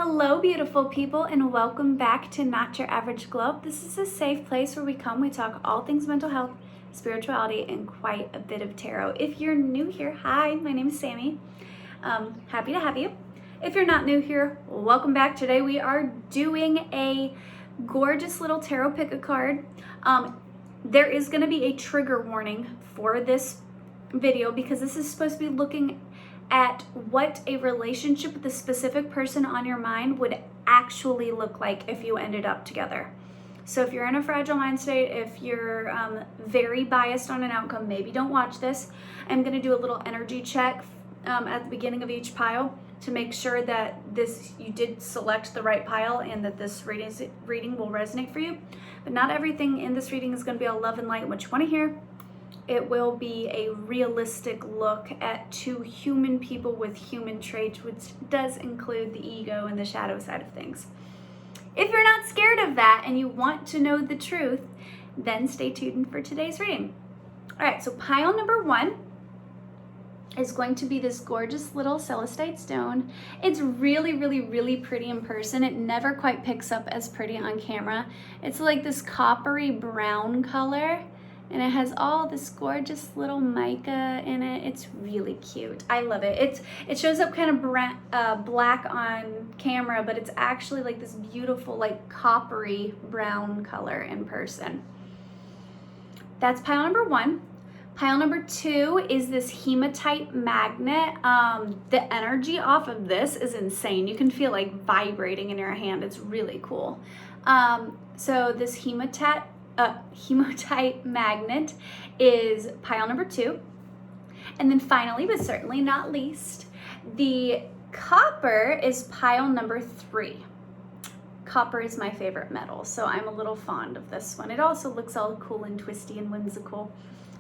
Hello, beautiful people, and welcome back to Not Your Average Globe. This is a safe place where we talk all things mental health, spirituality, and quite a bit of tarot. If you're new here, hi, my name is Sammy. Happy to have you. If you're not new here, welcome back. Today we are doing a gorgeous little tarot pick a card. There is going to be a trigger warning for this video because this is supposed to be looking at what a relationship with a specific person on your mind would actually look like if you ended up together. So if you're in a fragile mind state, if you're very biased on an outcome, maybe don't watch this. I'm going to do a little energy check at the beginning of each pile to make sure that you did select the right pile and that this reading will resonate for you. But not everything in this reading is going to be all love and light and what you want to hear. It will be a realistic look at two human people with human traits, which does include the ego and the shadow side of things. If you're not scared of that and you want to know the truth, then stay tuned for today's reading. All right, so pile number one is going to be this gorgeous little celestite stone. It's really, really, really pretty in person. It never quite picks up as pretty on camera. It's like this coppery brown color. And it has all this gorgeous little mica in it. It's really cute. I love it. It shows up kind of black on camera, but it's actually like this beautiful, like coppery brown color in person. That's pile number one. Pile number two is this hematite magnet. The energy off of this is insane. You can feel like vibrating in your hand. It's really cool. So this hematite magnet is pile number two. And then finally, but certainly not least, the copper is pile number three. Copper is my favorite metal, so I'm a little fond of this one. It also looks all cool and twisty and whimsical.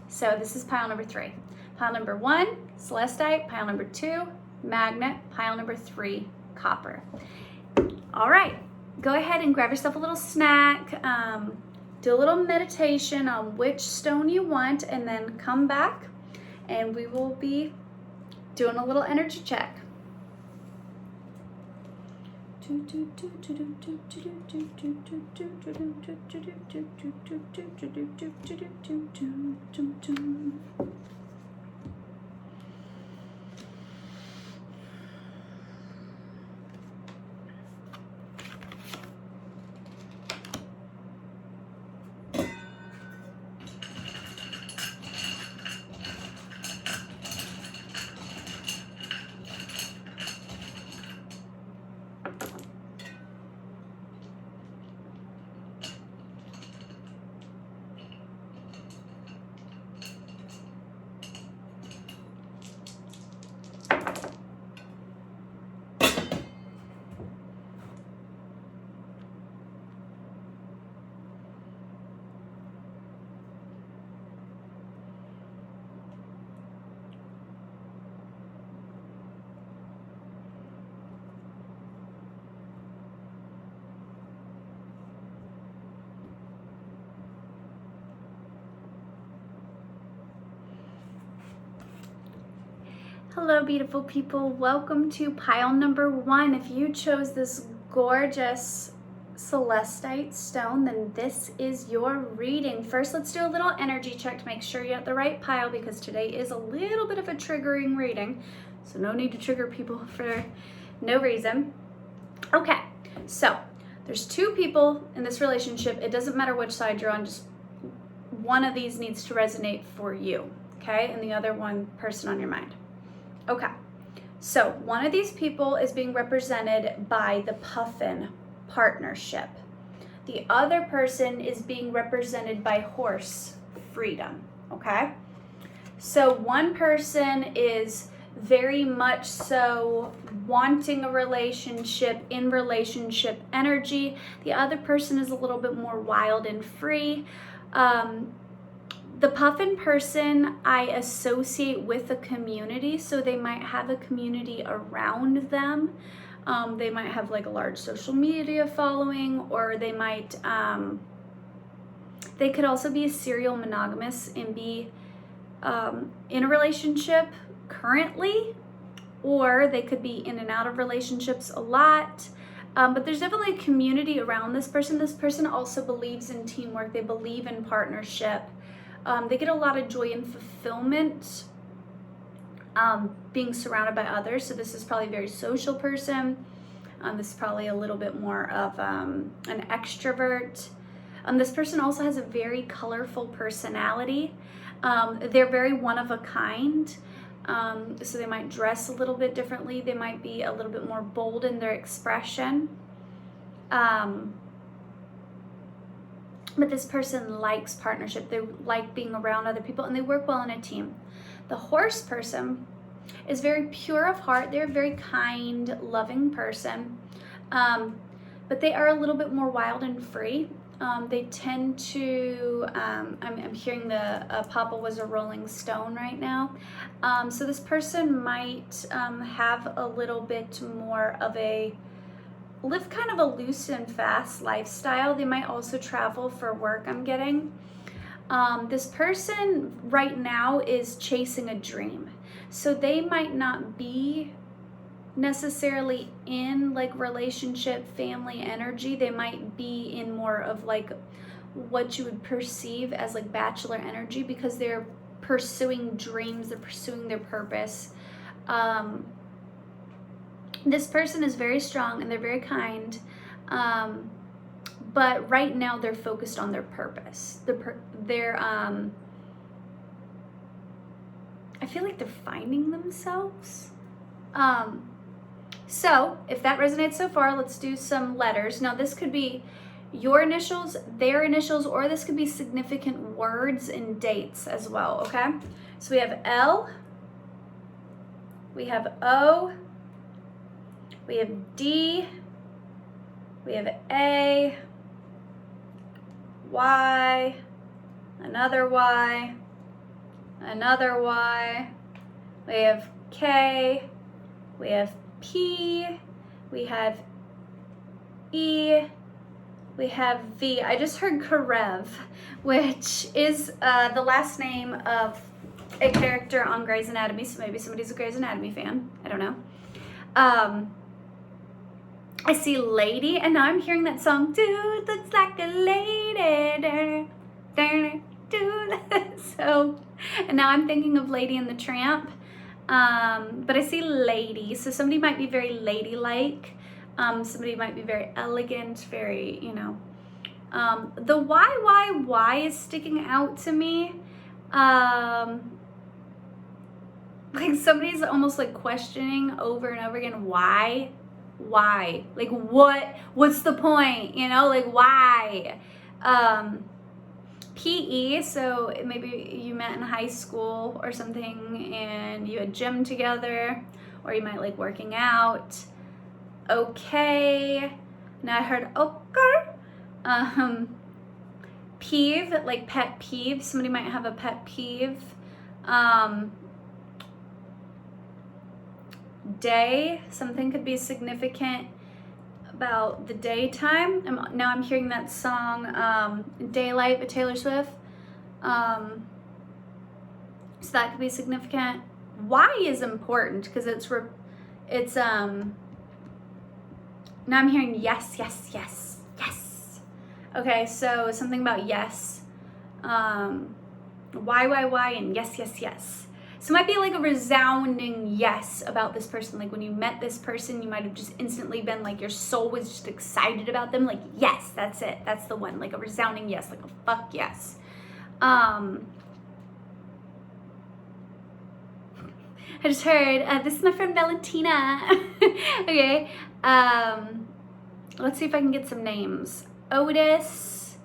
So this is pile number three. Pile number one, celestite. Pile number two, magnet. Pile number three, copper. All right, go ahead and grab yourself a little snack. Do a little meditation on which stone you want, and then come back and we will be doing a little energy check. Hello, beautiful people. Welcome to pile number one. If you chose this gorgeous celestite stone, then this is your reading. First, let's do a little energy check to make sure you're at the right pile because today is a little bit of a triggering reading. So no need to trigger people for no reason. Okay, so there's two people in this relationship. It doesn't matter which side you're on, just one of these needs to resonate for you, okay? And the other one person on your mind. Okay, so one of these people is being represented by the puffin partnership. The other person is being represented by horse freedom, okay? So one person is very much so wanting a relationship, in relationship energy. The other person is a little bit more wild and free. The puffin person I associate with a community, so they might have a community around them. They might have like a large social media following, or they might, they could also be a serial monogamous and be in a relationship currently, or they could be in and out of relationships a lot. But there's definitely a community around this person. This person also believes in teamwork. They believe in partnership. They get a lot of joy and fulfillment being surrounded by others. So this is probably a very social person. This is probably a little bit more of an extrovert. This person also has a very colorful personality. They're very one of a kind. So they might dress a little bit differently. They might be a little bit more bold in their expression. But this person likes partnership. They like being around other people, and they work well in a team. The horse person is very pure of heart. They're a very kind, loving person. But they are a little bit more wild and free. They tend to, I'm hearing the Papa was a Rolling Stone right now. So this person might have a little bit more of live kind of a loose and fast lifestyle. They might also travel for work, I'm getting. This person right now is chasing a dream. So they might not be necessarily in like relationship, family energy. They might be in more of like what you would perceive as like bachelor energy, because they're pursuing dreams, they're pursuing their purpose. This person is very strong and they're very kind, but right now they're focused on their purpose. I feel like they're finding themselves. So if that resonates so far, let's do some letters. Now this could be your initials, their initials, or this could be significant words and dates as well, okay? So we have L, we have O, we have D, we have A, Y, another Y, another Y, we have K, we have P, we have E, we have V. I just heard Karev, which is the last name of a character on Grey's Anatomy, so maybe somebody's a Grey's Anatomy fan. I don't know. I see lady, and now I'm hearing that song, dude looks like a lady. Dude. So, and now I'm thinking of Lady and the Tramp. But I see lady, so somebody might be very ladylike. Somebody might be very elegant, very, you know. The Y is sticking out to me. Like somebody's almost like questioning over and over again, why? Like what's the point? You know, like why? PE, so maybe you met in high school or something and you had gym together, or you might like working out. Okay, now I heard okay. Peeve, like pet peeve, somebody might have a pet peeve. Day, something could be significant about the daytime. Now I'm hearing that song Daylight by Taylor Swift, so that could be significant. Y is important because it's now I'm hearing yes. Okay, so something about yes, y and yes. So it might be like a resounding yes about this person. Like when you met this person, you might have just instantly been like, your soul was just excited about them. Like, yes, that's it. That's the one. Like a resounding yes, like a fuck yes. I just heard, this is my friend Valentina. Okay. Let's see if I can get some names. Otis,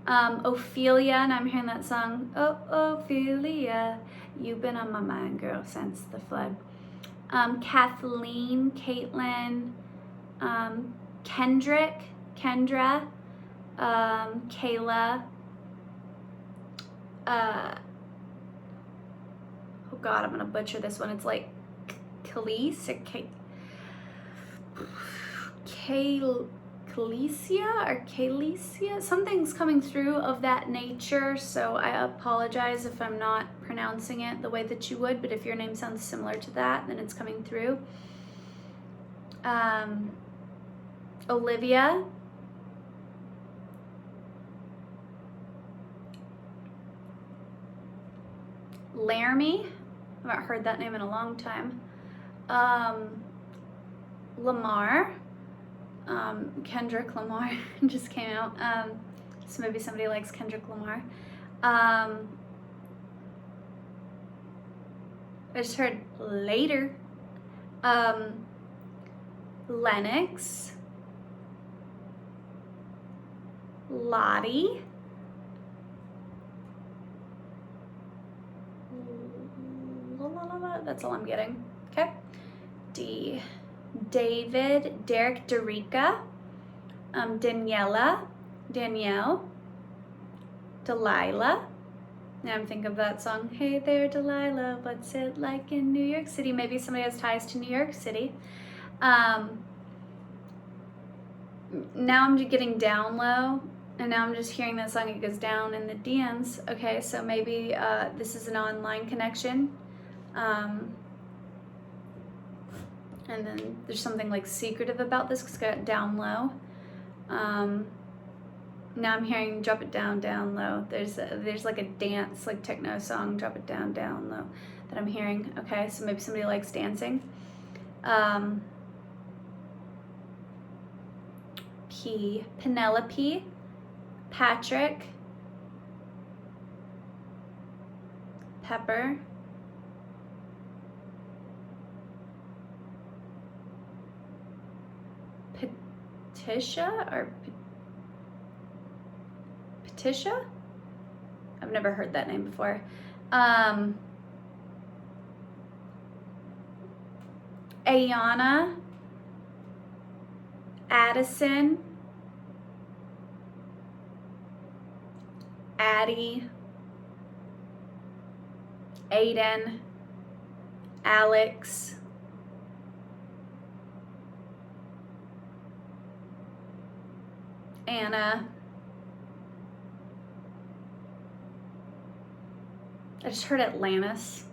Ophelia, and I'm hearing that song, oh, Ophelia. You've been on my mind, girl, since the flood. Kathleen, Caitlin, Kendra, Kayla, oh God, I'm gonna butcher this one. It's like Khalees or Kalesia, something's coming through of that nature, so I apologize if I'm not pronouncing it the way that you would, but if your name sounds similar to that, then it's coming through. Olivia, Laramie, I haven't heard that name in a long time. Lamar, Kendrick Lamar just came out, so maybe somebody likes Kendrick Lamar. I just heard later. Lennox, Lottie, that's all I'm getting. Okay. D, David, Derek, Derica, Danielle, Delilah. Now I'm thinking of that song, Hey There Delilah, what's it like in New York City? Maybe somebody has ties to New York City. Now I'm just getting down low, and now I'm just hearing that song, it goes down in the DMs. Okay, so maybe this is an online connection. And then there's something like secretive about this because it got down low. Now I'm hearing drop it down, down low. There's like a dance, like techno song, drop it down, down low, that I'm hearing. Okay, so maybe somebody likes dancing. P, Penelope, Patrick, Pepper, Patricia or Patricia? I've never heard that name before. Ayana, Addison, Addie, Aiden, Alex, Anna. I just heard Atlantis,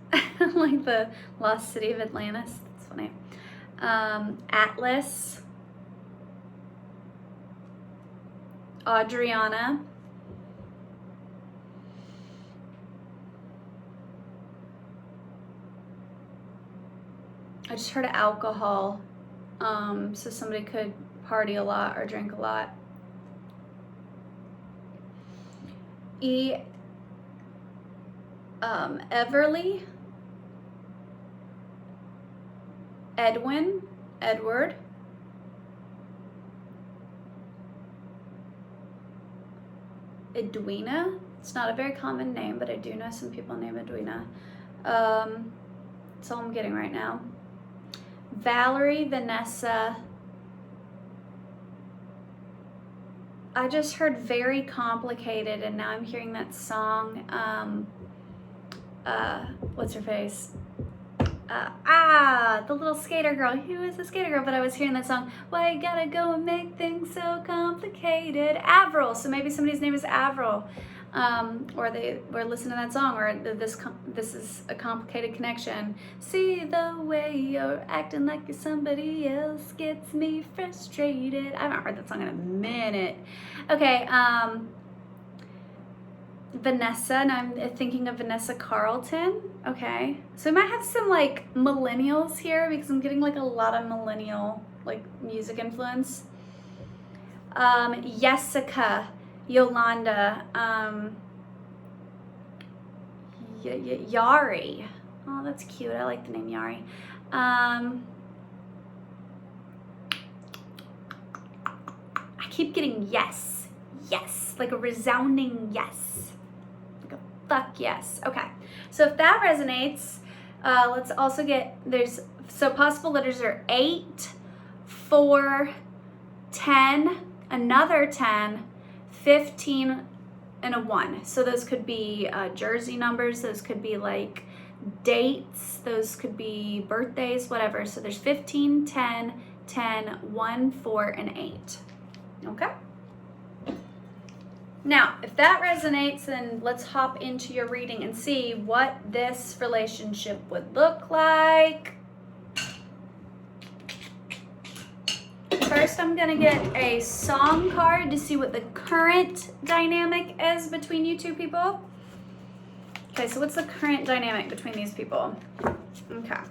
like the lost city of Atlantis. That's funny. Atlas, Adriana, I just heard alcohol, so somebody could party a lot or drink a lot. Everly, Edwin, Edward, Edwina. It's not a very common name, but I do know some people named Edwina. That's all I'm getting right now. Valerie, Vanessa. I just heard very complicated, and now I'm hearing that song. What's her face? The little skater girl. Who is the skater girl? But I was hearing that song. Why you gotta go and make things so complicated? Avril. So maybe somebody's name is Avril, or they were listening to that song, or this is a complicated connection. See the way you're acting like you're somebody else gets me frustrated. I haven't heard that song in a minute. Okay. Vanessa, and I'm thinking of Vanessa Carlton. Okay, so we might have some like millennials here because I'm getting like a lot of millennial like music influence. Jessica, Yolanda, Yari. Oh, that's cute. I like the name Yari. I keep getting yes, like a resounding yes. Fuck yes. Okay, so if that resonates, let's also get, so possible letters are 8, 4, 10, another 10, 15, and a 1. So those could be jersey numbers, those could be like dates, those could be birthdays, whatever. So there's 15, 10, 10, 1, 4, and 8. Okay? Now, if that resonates, then let's hop into your reading and see what this relationship would look like. first I'm gonna get a song card to see what the current dynamic is between you two people. Okay, so what's the current dynamic between these people? Okay.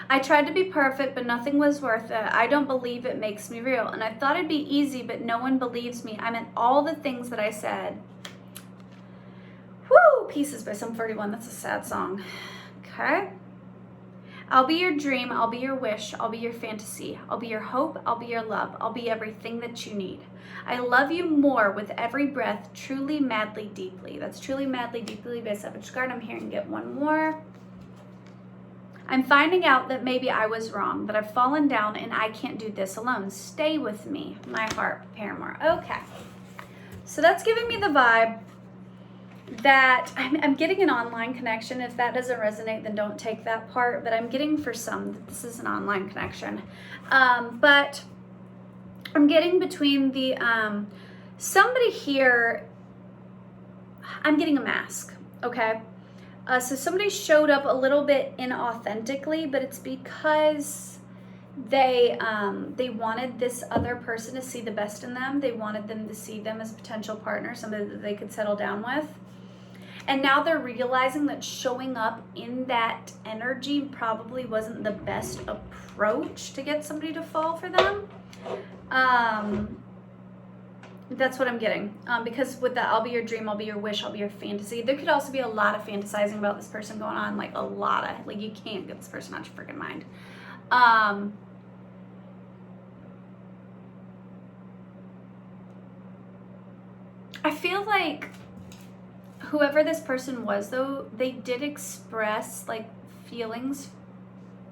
I tried to be perfect, but nothing was worth it. I don't believe it makes me real. And I thought it'd be easy, but no one believes me. I meant all the things that I said. Woo! Pieces by Sum 41. That's a sad song. Okay. I'll be your dream. I'll be your wish. I'll be your fantasy. I'll be your hope. I'll be your love. I'll be everything that you need. I love you more with every breath, truly, madly, deeply. That's truly, madly, deeply by Savage Garden. I'm here and get one more. I'm finding out that maybe I was wrong, that I've fallen down and I can't do this alone. Stay with me, my heart, Paramore. Okay. So that's giving me the vibe that I'm getting an online connection. If that doesn't resonate, then don't take that part. But I'm getting for some that this is an online connection. But I'm getting between the, somebody here, I'm getting a mask, okay? So somebody showed up a little bit inauthentically, but it's because they wanted this other person to see the best in them. They wanted them to see them as a potential partner, somebody that they could settle down with. And now they're realizing that showing up in that energy probably wasn't the best approach to get somebody to fall for them. That's what I'm getting. Because with the I'll be your dream, I'll be your wish, I'll be your fantasy, there could also be a lot of fantasizing about this person going on, like a lot of, like you can't get this person out your freaking mind. I feel like whoever this person was, though, they did express like feelings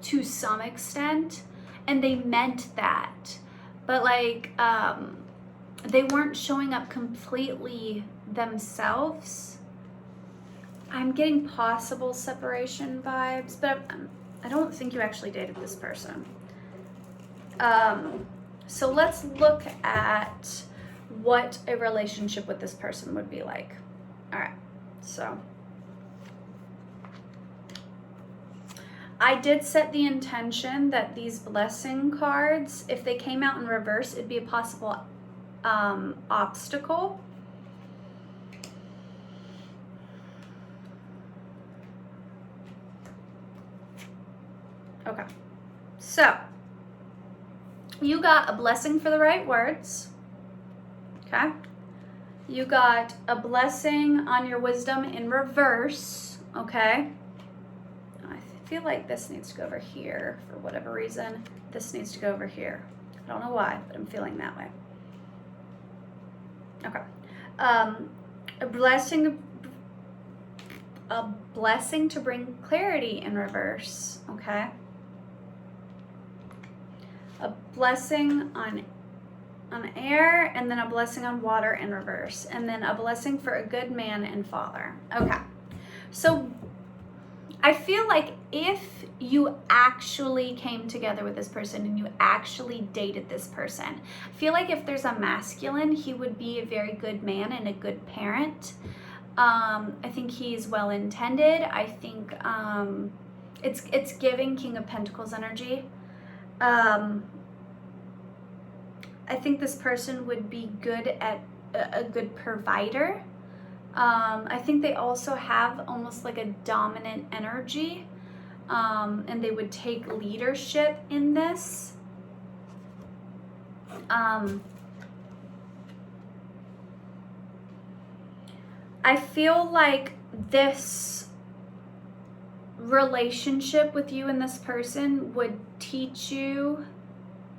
to some extent, and they meant that, but like they weren't showing up completely themselves. I'm getting possible separation vibes, but I don't think you actually dated this person. So let's look at what a relationship with this person would be like. All right, so I did set the intention that these blessing cards, if they came out in reverse, it'd be a possible obstacle. Okay, so you got a blessing for the right words. Okay, you got a blessing on your wisdom in reverse. Okay, I feel like this needs to go over here for whatever reason. This needs to go over here. I don't know why, but I'm feeling that way. Okay, a blessing to bring clarity in reverse. Okay, a blessing on air, and then a blessing on water in reverse, and then a blessing for a good man and father. Okay, so I feel like if you actually came together with this person and you actually dated this person, I feel like if there's a masculine, he would be a very good man and a good parent. I think he's well intended. I think it's giving King of Pentacles energy. I think this person would be good at a good provider. I think they also have almost like a dominant energy, and they would take leadership in this. I feel like this relationship with you and this person would teach you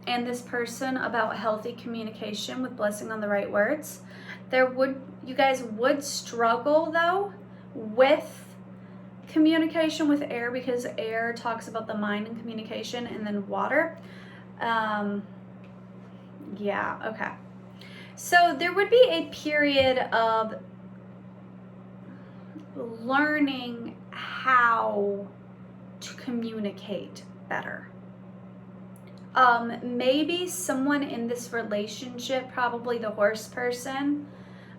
and this person about healthy communication with blessing on the right words. You guys would struggle though with communication with air, because air talks about the mind and communication, and then water. Yeah, okay. So there would be a period of learning how to communicate better. Maybe someone in this relationship, probably the horse person,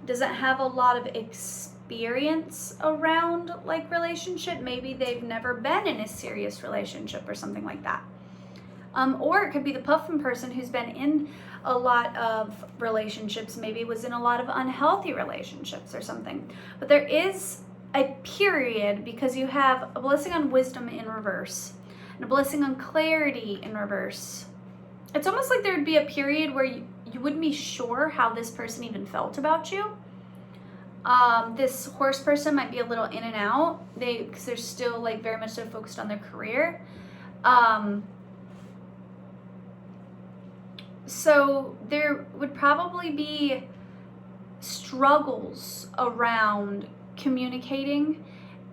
doesn't have a lot of experience around like relationship. Maybe they've never been in a serious relationship or something like that. Or it could be the puffin person who's been in a lot of relationships, maybe was in a lot of unhealthy relationships or something. But there is a period, because you have a blessing on wisdom in reverse and a blessing on clarity in reverse. It's almost like there would be a period where you wouldn't be sure how this person even felt about you. This horse person might be a little in and out, because they're still like very much so focused on their career. So there would probably be struggles around communicating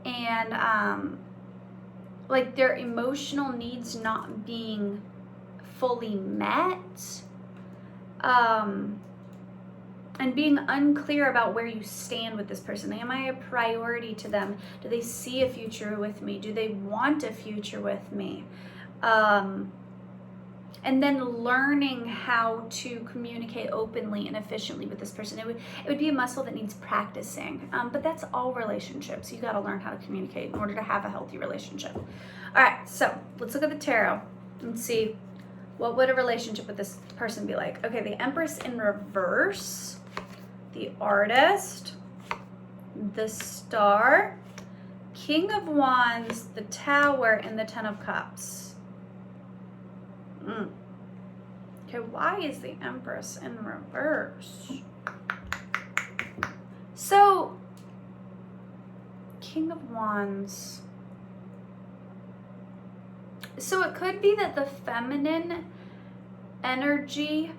and like their emotional needs not being fully met, and being unclear about where you stand with this person. Am I a priority to them? Do they see a future with me? Do they want a future with me? And then learning how to communicate openly and efficiently with this person. It would be a muscle that needs practicing, but that's all relationships. You got to learn how to communicate in order to have a healthy relationship. All right, so let's look at the tarot and see what would a relationship with this person be like. Okay, the Empress in reverse, the Artist, the Star, King of Wands, the Tower, and the Ten of Cups. Okay, why is the Empress in reverse? So, King of Wands. So it could be that the feminine energy,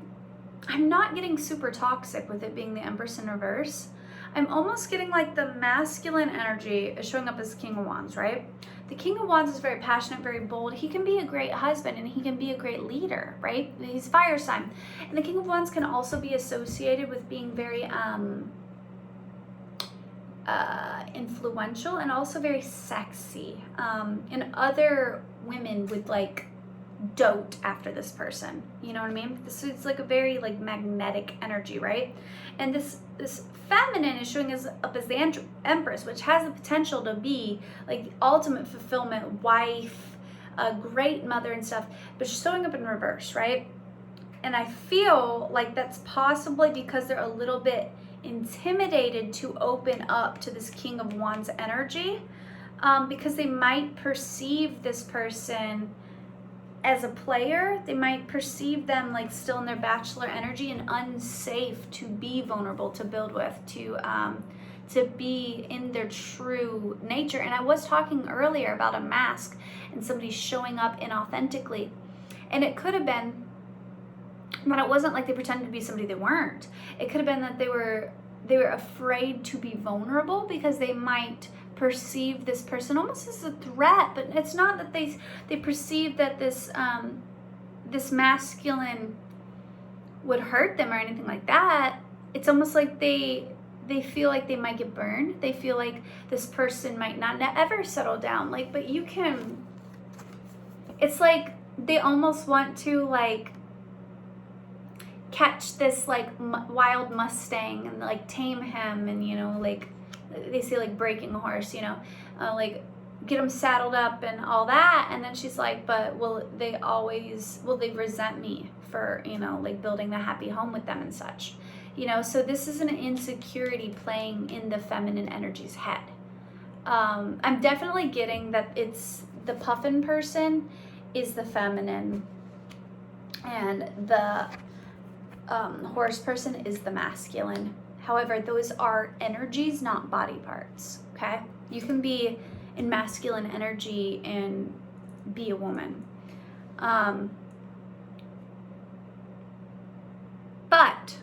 I'm not getting super toxic with it being the Empress in reverse. I'm almost getting like the masculine energy is showing up as King of Wands, right? The King of Wands is very passionate, very bold. He can be a great husband and he can be a great leader, right? He's fire sign. And the King of Wands can also be associated with being very influential and also very sexy. And other women would like dote after this person. You know what I mean? This is like a very like magnetic energy, right? And this feminine is showing us up as the Empress, which has the potential to be like ultimate fulfillment, wife, a great mother and stuff, but she's showing up in reverse, right? And I feel like that's possibly because they're a little bit intimidated to open up to this King of Wands energy, because they might perceive this person as a player. They might perceive them like still in their bachelor energy and unsafe to be vulnerable, to build with, to be in their true nature. And I was talking earlier about a mask and somebody showing up inauthentically, and it could have been, but it wasn't like they pretended to be somebody they weren't. It could have been that they were afraid to be vulnerable because they might perceive this person almost as a threat. But it's not that they perceive that this this masculine would hurt them or anything like that. It's almost like they feel like they might get burned. They feel like this person might not ever settle down. Like, but you can, it's like they almost want to like catch this like wild Mustang and like tame him, and you know, like they say like breaking a horse, you know, like get him saddled up and all that. And then she's like, but will they resent me for, you know, like building the happy home with them and such, you know? So this is an insecurity playing in the feminine energy's head. I'm definitely getting that it's the puffin person is the feminine and the horse person is the masculine. However, those are energies, not body parts, okay? You can be in masculine energy and be a woman. But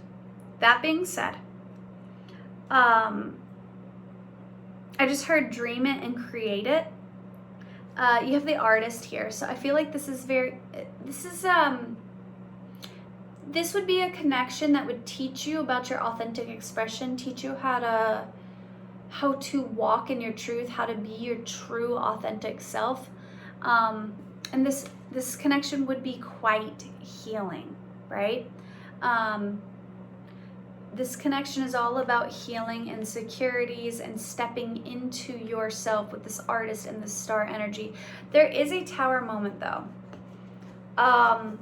that being said, I just heard dream it and create it. You have the Artist here. So I feel like this would be a connection that would teach you about your authentic expression, teach you how to walk in your truth, how to be your true authentic self. And this connection would be quite healing, right? This connection is all about healing insecurities and stepping into yourself with this Artist and the Star energy. There is a Tower moment though. And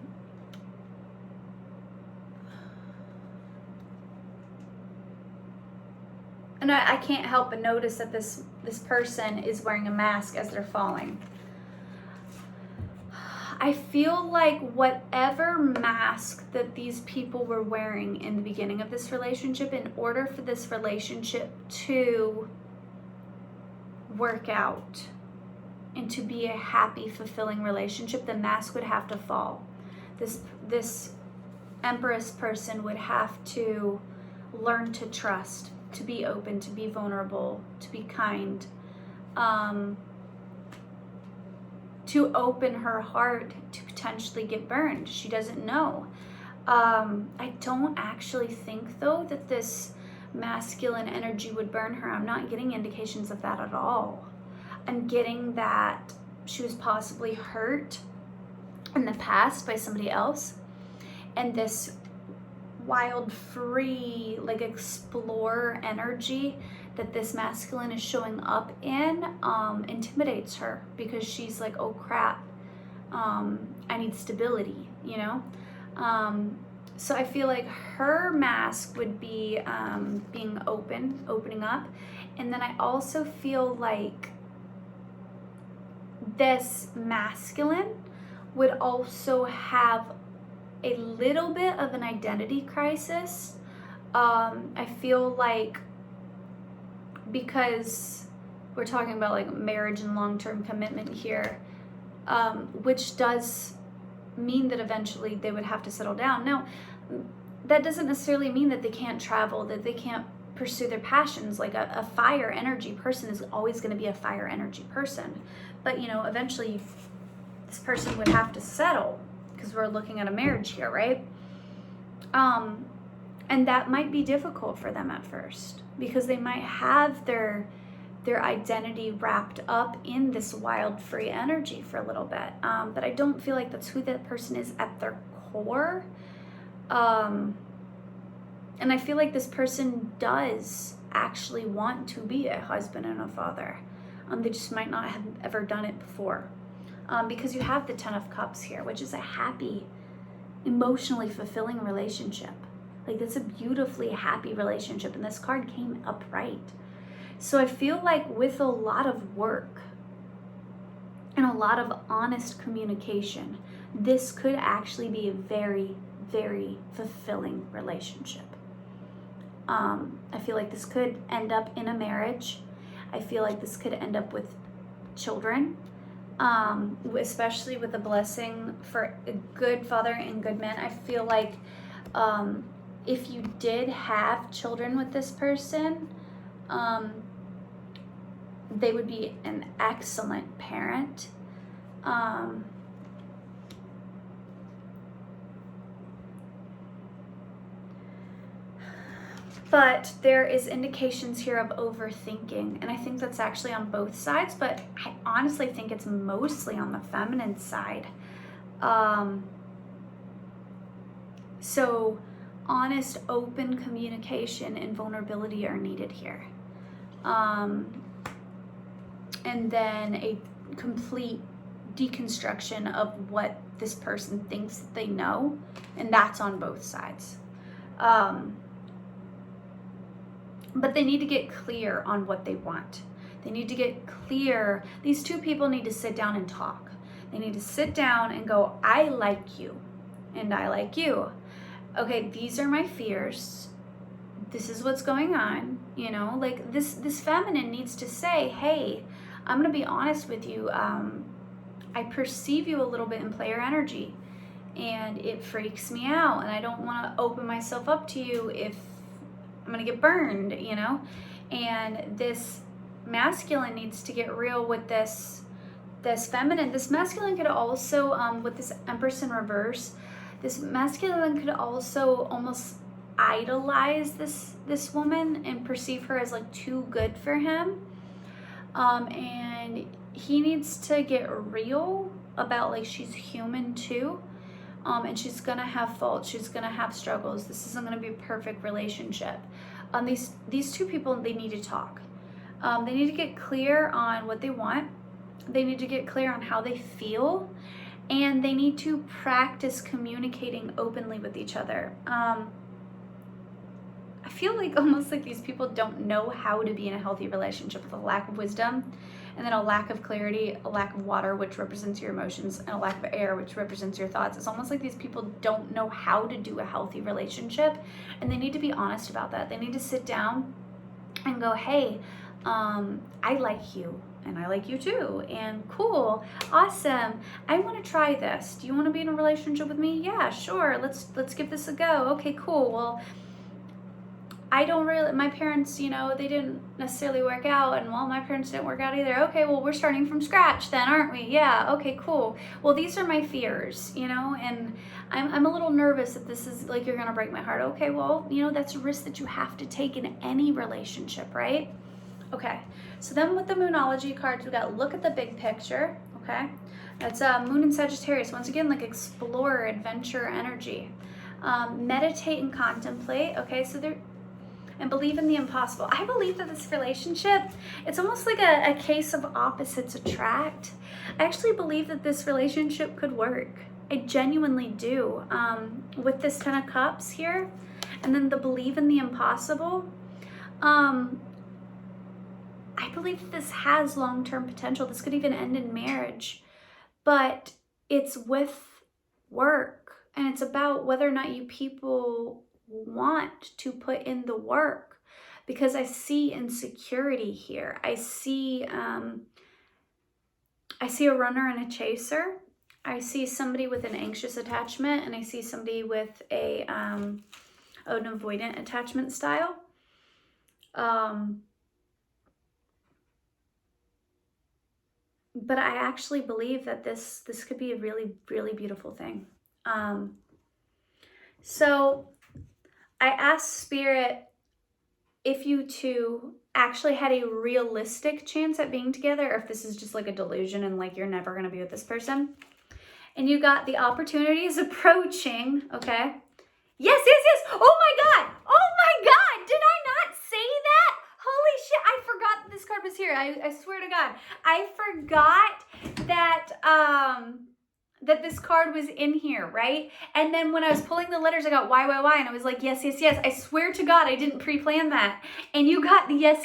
I can't help but notice that this person is wearing a mask as they're falling. I feel like whatever mask that these people were wearing in the beginning of this relationship, in order for this relationship to work out and to be a happy, fulfilling relationship, the mask would have to fall. This Empress person would have to learn to trust, to be open, to be vulnerable, to be kind, to open her heart to potentially get burned. She doesn't know. I don't actually think, though, that this masculine energy would burn her. I'm not getting indications of that at all. I'm getting that she was possibly hurt in the past by somebody else, and this wild, free, like explorer energy that this masculine is showing up in intimidates her, because she's like, oh crap, I need stability, you know? So I feel like her mask would be being opening up. And then I also feel like this masculine would also have a little bit of an identity crisis. I feel like, because we're talking about like marriage and long-term commitment here, which does mean that eventually they would have to settle down. Now, that doesn't necessarily mean that they can't travel, that they can't pursue their passions. Like a fire energy person is always going to be a fire energy person. But, you know, eventually this person would have to settle, because we're looking at a marriage here, right? And that might be difficult for them at first, because they might have their identity wrapped up in this wild, free energy for a little bit. But I don't feel like that's who that person is at their core. And I feel like this person does actually want to be a husband and a father. They just might not have ever done it before. Because you have the Ten of Cups here, which is a happy, emotionally fulfilling relationship. Like, that's a beautifully happy relationship, and this card came upright. So I feel like with a lot of work and a lot of honest communication, this could actually be a very, very fulfilling relationship. I feel like this could end up in a marriage. I feel like this could end up with children, especially with a blessing for a good father and good man. I feel like if you did have children with this person, they would be an excellent parent. But there is indications here of overthinking, and I think that's actually on both sides, but I honestly think it's mostly on the feminine side. So honest, open communication and vulnerability are needed here. And then a complete deconstruction of what this person thinks that they know, and that's on both sides. But they need to get clear on what they want. They need to get clear. These two people need to sit down and talk. They need to sit down and go, I like you, and I like you. Okay, these are my fears. This is what's going on. You know, like this feminine needs to say, hey, I'm gonna be honest with you. I perceive you a little bit in player energy, and it freaks me out, and I don't want to open myself up to you if I'm gonna get burned, you know? And this masculine needs to get real with this feminine. This masculine could also, with this Empress in reverse, this masculine could also almost idolize this woman and perceive her as like too good for him. And he needs to get real about, like, she's human too. And she's gonna have faults, she's gonna have struggles. This isn't gonna be a perfect relationship. These two people, they need to talk. They need to get clear on what they want. They need to get clear on how they feel. and they need to practice communicating openly with each other. I feel like almost like these people don't know how to be in a healthy relationship with a lack of wisdom, and then a lack of clarity, a lack of water, which represents your emotions, and a lack of air, which represents your thoughts. It's almost like these people don't know how to do a healthy relationship, and they need to be honest about that. They need to sit down and go, hey, I like you, and I like you too, and cool, awesome, I want to try this. Do you want to be in a relationship with me? Yeah, sure, let's give this a go. Okay, cool. Well, my parents, they didn't necessarily work out, and well, my parents didn't work out either. Okay, well, we're starting from scratch then, aren't we? Yeah, okay, cool. Well, these are my fears, and I'm a little nervous that this is like, you're gonna break my heart. Okay, well, that's a risk that you have to take in any relationship, right? Okay, so then with the Moonology cards, we got look at the big picture, okay? That's Moon in Sagittarius. Once again, like explore, adventure energy. Meditate and contemplate, okay? So and believe in the impossible. I believe that this relationship, it's almost like a case of opposites attract. I actually believe that this relationship could work. I genuinely do. With this 10 of Cups here, and then the believe in the impossible, I believe that this has long-term potential. This could even end in marriage, but it's with work, and it's about whether or not you people want to put in the work, because I see insecurity here. I see a runner and a chaser. I see somebody with an anxious attachment, and I see somebody with an avoidant attachment style. But I actually believe that this could be a really, really beautiful thing. So I asked Spirit if you two actually had a realistic chance at being together, or if this is just like a delusion and like you're never going to be with this person. And you got the opportunity is approaching, okay? Yes. Oh my God. Did I not say that? Holy shit. I forgot that this card was here. I swear to God. I forgot that that this card was in here, right? And then when I was pulling the letters, I got Y, and I was like, yes. I swear to God, I didn't pre-plan that. And you got the yes.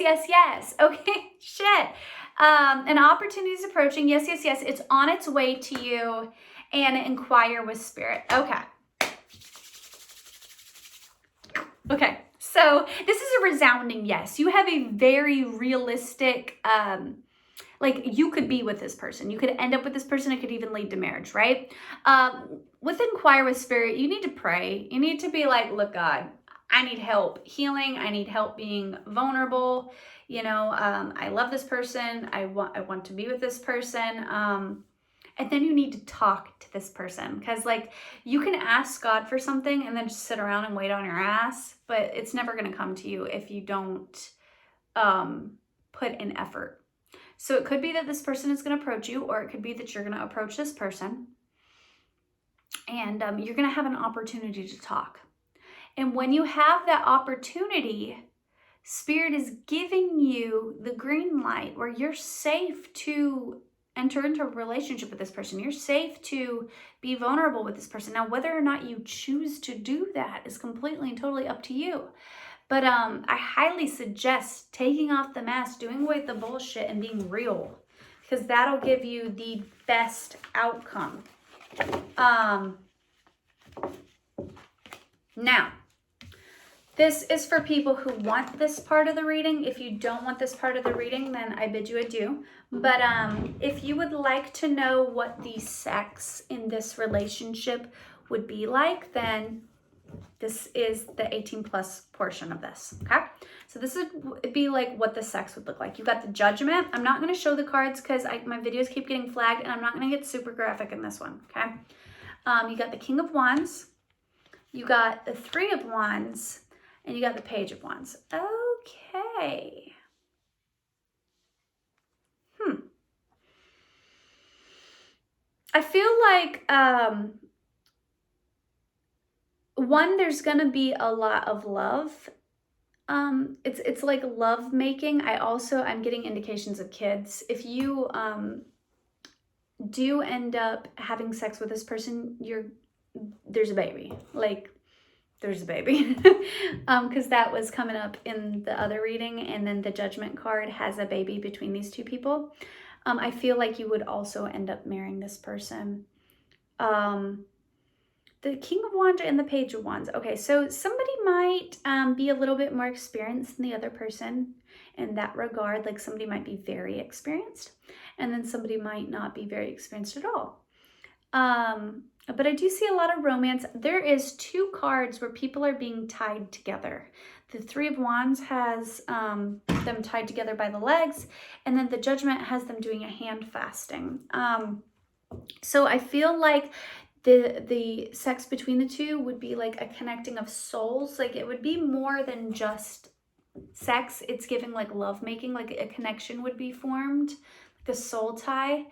Okay, shit. An opportunity is approaching. Yes. It's on its way to you. And inquire with Spirit. Okay, so this is a resounding yes. You have a very realistic, like you could be with this person. You could end up with this person. It could even lead to marriage, right? With inquire with Spirit, you need to pray. You need to be like, look, God, I need help healing. I need help being vulnerable. I love this person. I want to be with this person. And then you need to talk to this person, because like you can ask God for something and then just sit around and wait on your ass, but it's never going to come to you if you don't put in effort. So it could be that this person is going to approach you, or it could be that you're going to approach this person, and you're going to have an opportunity to talk. And when you have that opportunity, Spirit is giving you the green light where you're safe to enter into a relationship with this person. You're safe to be vulnerable with this person. Now, whether or not you choose to do that is completely and totally up to you. But I highly suggest taking off the mask, doing away with the bullshit, and being real, because that'll give you the best outcome. Now, this is for people who want this part of the reading. If you don't want this part of the reading, then I bid you adieu. But if you would like to know what the sex in this relationship would be like, then this is the 18 plus portion of this, okay? So this would be like what the sex would look like. You got the Judgment. I'm not going to show the cards because my videos keep getting flagged, and I'm not going to get super graphic in this one, okay? You got the King of Wands. You got the Three of Wands. And you got the Page of Wands. Okay. I feel like, one, there's going to be a lot of love. It's like love making. I'm getting indications of kids. If you do end up having sex with this person, there's a baby. Like, there's a baby. Because that was coming up in the other reading, and then the Judgment card has a baby between these two people. I feel like you would also end up marrying this person. The King of Wands and the Page of Wands. Okay, so somebody might be a little bit more experienced than the other person in that regard. Like, somebody might be very experienced, and then somebody might not be very experienced at all. But I do see a lot of romance. There is 2 cards where people are being tied together. The Three of Wands has them tied together by the legs, and then the Judgment has them doing a hand fasting. So I feel like the sex between the two would be like a connecting of souls. Like, it would be more than just sex. It's giving like lovemaking, like a connection would be formed, like a soul tie.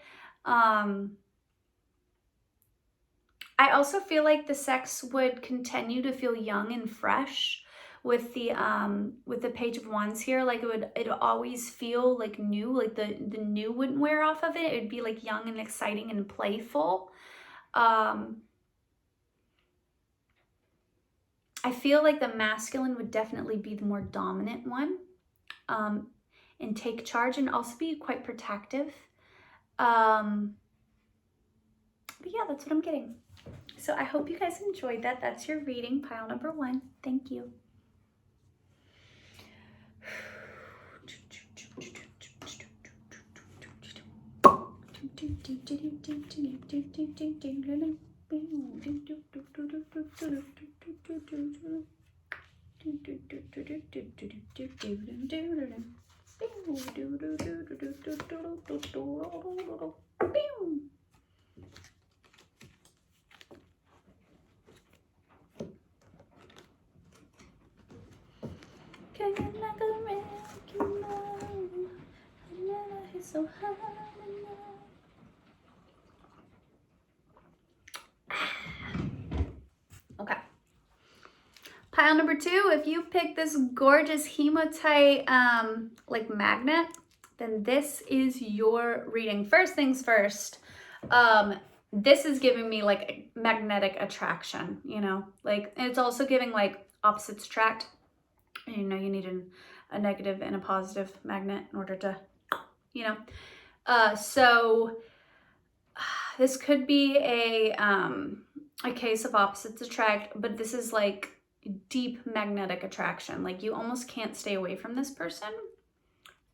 I also feel like the sex would continue to feel young and fresh with the Page of Wands here. Like, it always feel like new, like the new wouldn't wear off of it. It'd be like young and exciting and playful. I feel like the masculine would definitely be the more dominant one, and take charge, and also be quite protective. But yeah, that's what I'm getting. So I hope you guys enjoyed that. That's your reading, pile number 1. Thank you. So high. Okay. Pile number 2, if you pick this gorgeous hematite like magnet, then this is your reading. First things first, this is giving me like magnetic attraction, you know, like, and it's also giving like opposites attract. You know, you need a negative and a positive magnet in order to, you know, so this could be a case of opposites attract, but this is like deep magnetic attraction. Like, you almost can't stay away from this person.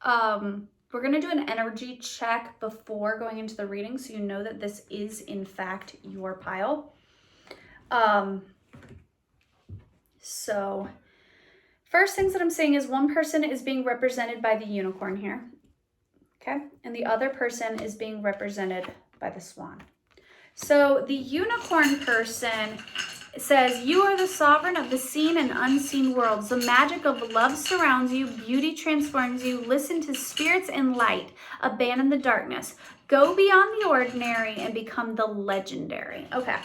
We're going to do an energy check before going into the reading, so you know that this is in fact your pile. So first things that I'm saying is one person is being represented by the unicorn here. Okay. And the other person is being represented by the swan. So the unicorn person says, you are the sovereign of the seen and unseen worlds. The magic of love surrounds you. Beauty transforms you. Listen to spirits and light. Abandon the darkness. Go beyond the ordinary and become the legendary. Okay.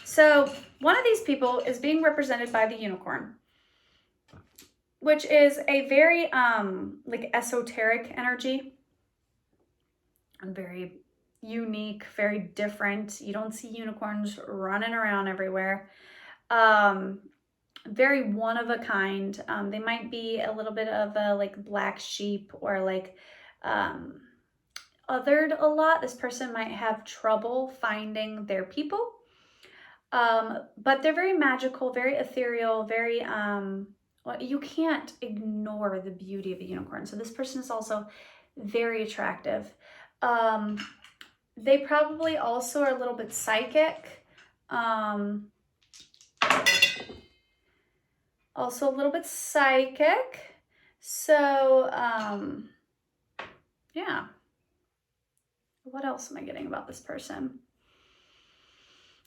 So one of these people is being represented by the unicorn, which is a very like esoteric energy. And very unique, very different. You don't see unicorns running around everywhere. Very one of a kind. They might be a little bit of a like black sheep, or like othered a lot. This person might have trouble finding their people. But they're very magical, very ethereal, very well, you can't ignore the beauty of a unicorn. So this person is also very attractive. They probably also are a little bit psychic. Also a little bit psychic. So, yeah. What else am I getting about this person?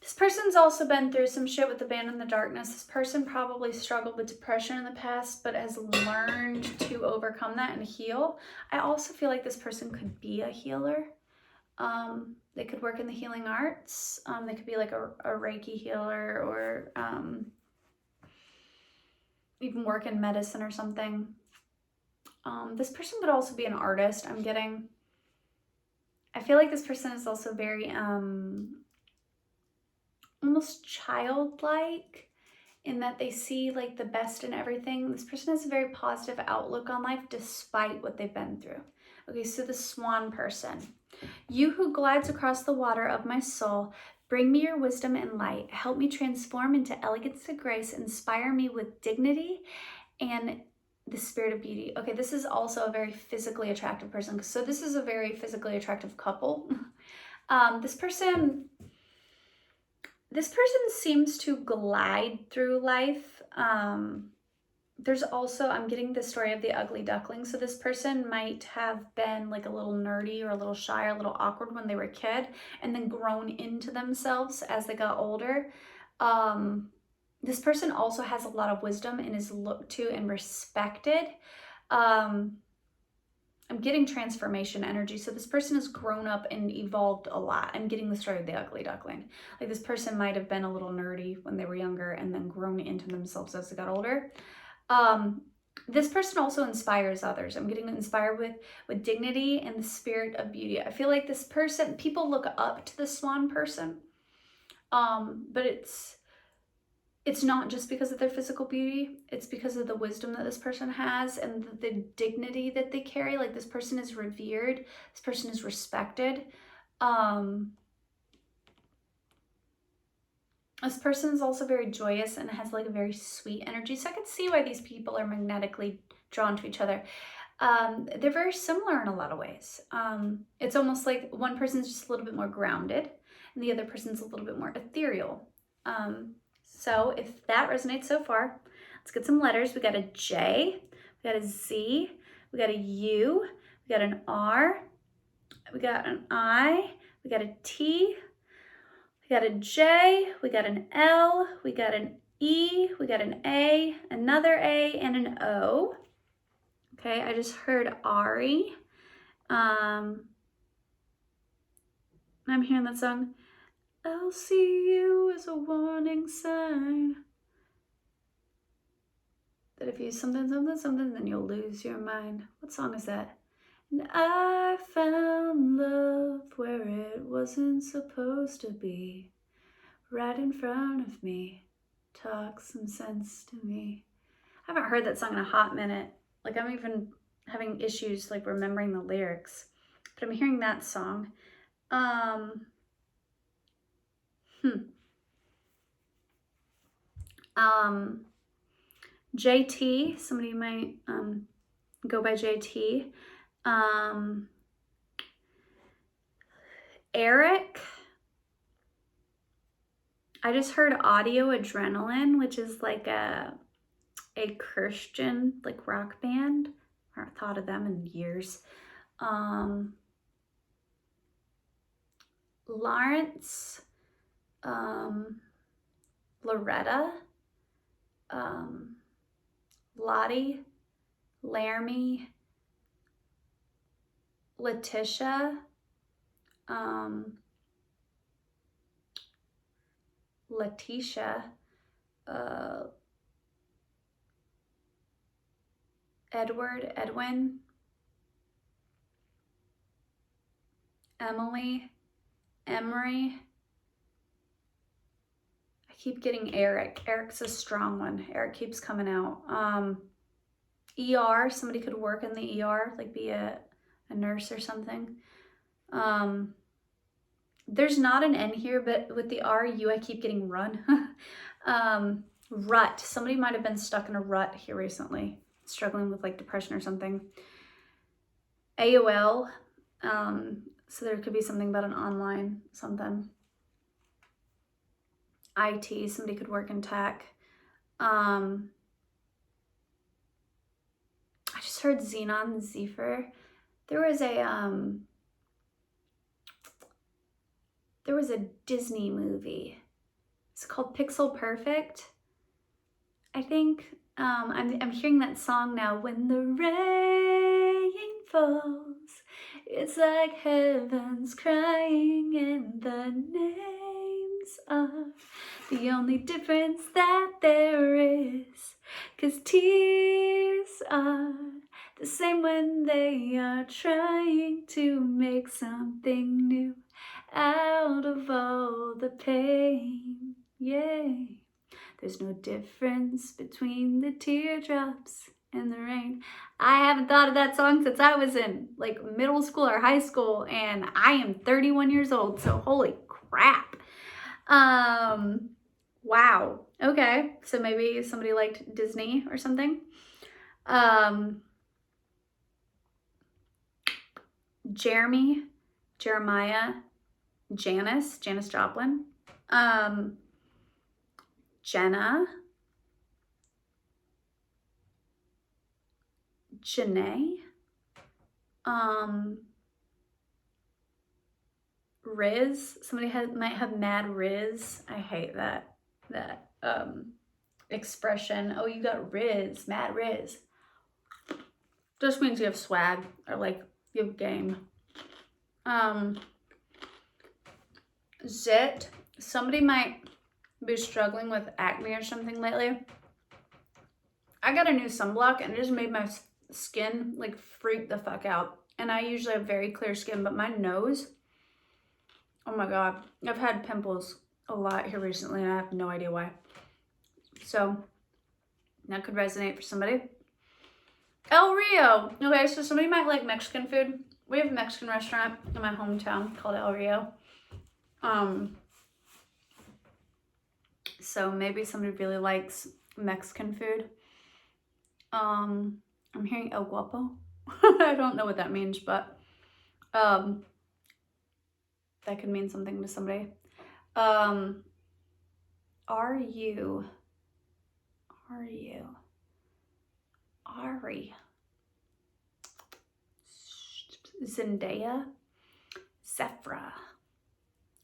This person's also been through some shit with Abandon the Darkness. This person probably struggled with depression in the past, but has learned to overcome that and heal. I also feel like this person could be a healer. They could work in the healing arts. They could be like a Reiki healer, or even work in medicine or something. This person could also be an artist, I'm getting. I feel like this person is also very almost childlike in that they see like the best in everything. This person has a very positive outlook on life despite what they've been through. Okay, so the swan person. You who glides across the water of my soul, bring me your wisdom and light. Help me transform into elegance and grace. Inspire me with dignity and the spirit of beauty. Okay, this is also a very physically attractive person. So this is a very physically attractive couple. This person seems to glide through life. There's also, I'm getting the story of the ugly duckling. So this person might have been like a little nerdy or a little shy or a little awkward when they were a kid and then grown into themselves as they got older. This person also has a lot of wisdom and is looked to and respected. I'm getting transformation energy. So this person has grown up and evolved a lot. I'm getting the story of the ugly duckling. Like this person might have been a little nerdy when they were younger and then grown into themselves as they got older. This person also inspires others. I'm getting inspired with dignity and the spirit of beauty. I feel like this person, people look up to the swan person, but it's not just because of their physical beauty. It's because of the wisdom that this person has and the dignity that they carry. Like this person is revered. This person is respected. This person is also very joyous and has like a very sweet energy. So I can see why these people are magnetically drawn to each other. They're very similar in a lot of ways. It's almost like one person's just a little bit more grounded and the other person's a little bit more ethereal. So if that resonates so far, let's get some letters. We got a J, we got a Z, we got a U, we got an R, we got an I, we got a T, we got a J, we got an L, we got an E, we got an A, another A, and an O. Okay, I just heard Ari. I'm hearing that song. I'll see you as a warning sign that if you something, then you'll lose your mind. What song is that? And I found love where it wasn't supposed to be. Right in front of me. Talk some sense to me. I haven't heard that song in a hot minute. Like I'm even having issues like remembering the lyrics. But I'm hearing that song. JT, somebody might go by JT. Eric. I just heard Audio Adrenaline, which is like a Christian like rock band. I haven't thought of them in years. Lawrence, Loretta, Lottie, Laramie, Letitia, Letitia, Edward, Edwin, Emily, Emery. I keep getting Eric. Eric's a strong one. Eric keeps coming out. ER, somebody could work in the ER, like be a nurse or something. There's not an N here, but with the RU, I keep getting run. Rut. Somebody might have been stuck in a rut here recently, struggling with like depression or something. AOL. So there could be something about an online something. IT. Somebody could work in tech. I just heard Xenon Zephyr. There was a Disney movie. It's called Pixel Perfect. I think I'm hearing that song now. When the rain falls, it's like heaven's crying, and the names are the only difference that there is. 'Cause tears are the same when they are trying to make something new out of all the pain. Yay. There's no difference between the teardrops and the rain. I haven't thought of that song since I was in like middle school or high school, and I am 31 years old, so holy crap. Wow. Okay, so maybe somebody liked Disney or something. Jeremy, Jeremiah, Janis Joplin, Jenna, Janae, Riz. Somebody might have mad Riz. I hate that expression. Oh, you got Riz, mad Riz. Just means you have swag or like you have game. Zit. Somebody might be struggling with acne or something lately. I got a new sunblock and it just made my skin like freak the fuck out. And I usually have very clear skin, but my nose, oh my God, I've had pimples a lot here recently and I have no idea why. So that could resonate for somebody. El Rio. Okay, so somebody might like Mexican food. We have a Mexican restaurant in my hometown called El Rio. So maybe somebody really likes Mexican food. I'm hearing El Guapo. I don't know what that means, but that could mean something to somebody. Ari. Zendaya. Zephra.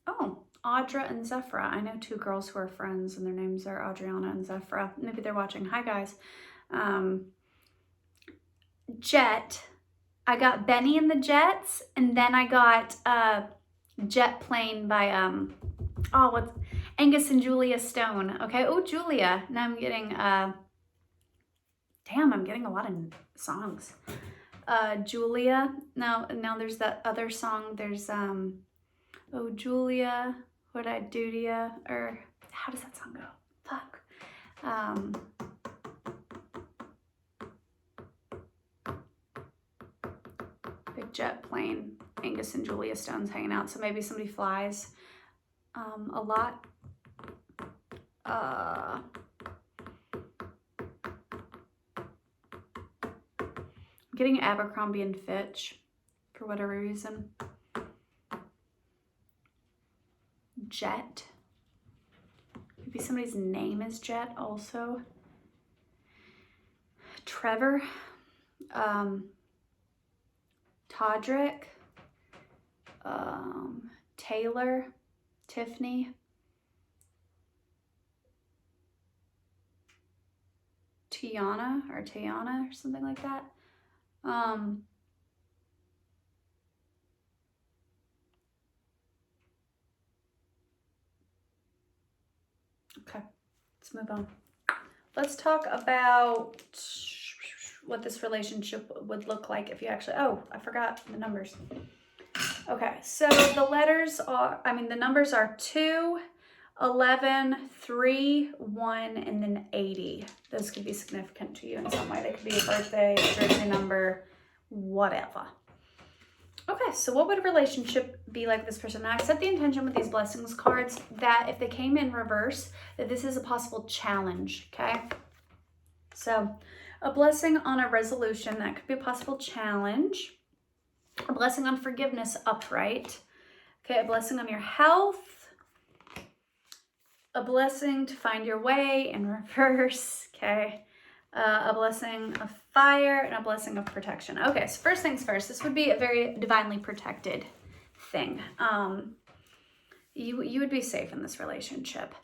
Oh, Audra and Zephra. I know two girls who are friends and their names are Adriana and Zephra. Maybe they're watching. Hi, guys. Jet. I got Benny and the Jets, and then I got Jet Plane by what's Angus and Julia Stone. Okay. Oh, Julia. Now I'm getting I'm getting a lot of songs. Julia. Now there's that other song. There's oh Julia, What'd I Do to Ya? Or how does that song go? Fuck. Big jet plane. Angus and Julia Stone's hanging out. So maybe somebody flies a lot. I'm getting Abercrombie and Fitch for whatever reason. Jet. Maybe somebody's name is Jet also. Trevor. Todrick. Taylor. Tiffany. Tiana or something like that. Okay, let's move on. Let's talk about what this relationship would look like if you actually, oh, I forgot the numbers. Okay, so the numbers are 2, 11, 3, 1, and then 80. Those could be significant to you in some way. They could be a birthday number, whatever. Okay, so what would a relationship be like with this person? Now, I set the intention with these blessings cards that if they came in reverse, that this is a possible challenge, okay? So a blessing on a resolution, that could be a possible challenge. A blessing on forgiveness, upright. Okay, a blessing on your health. A blessing to find your way in reverse, okay? A blessing of fire and a blessing of protection. Okay, so first things first, this would be a very divinely protected thing. You would be safe in this relationship.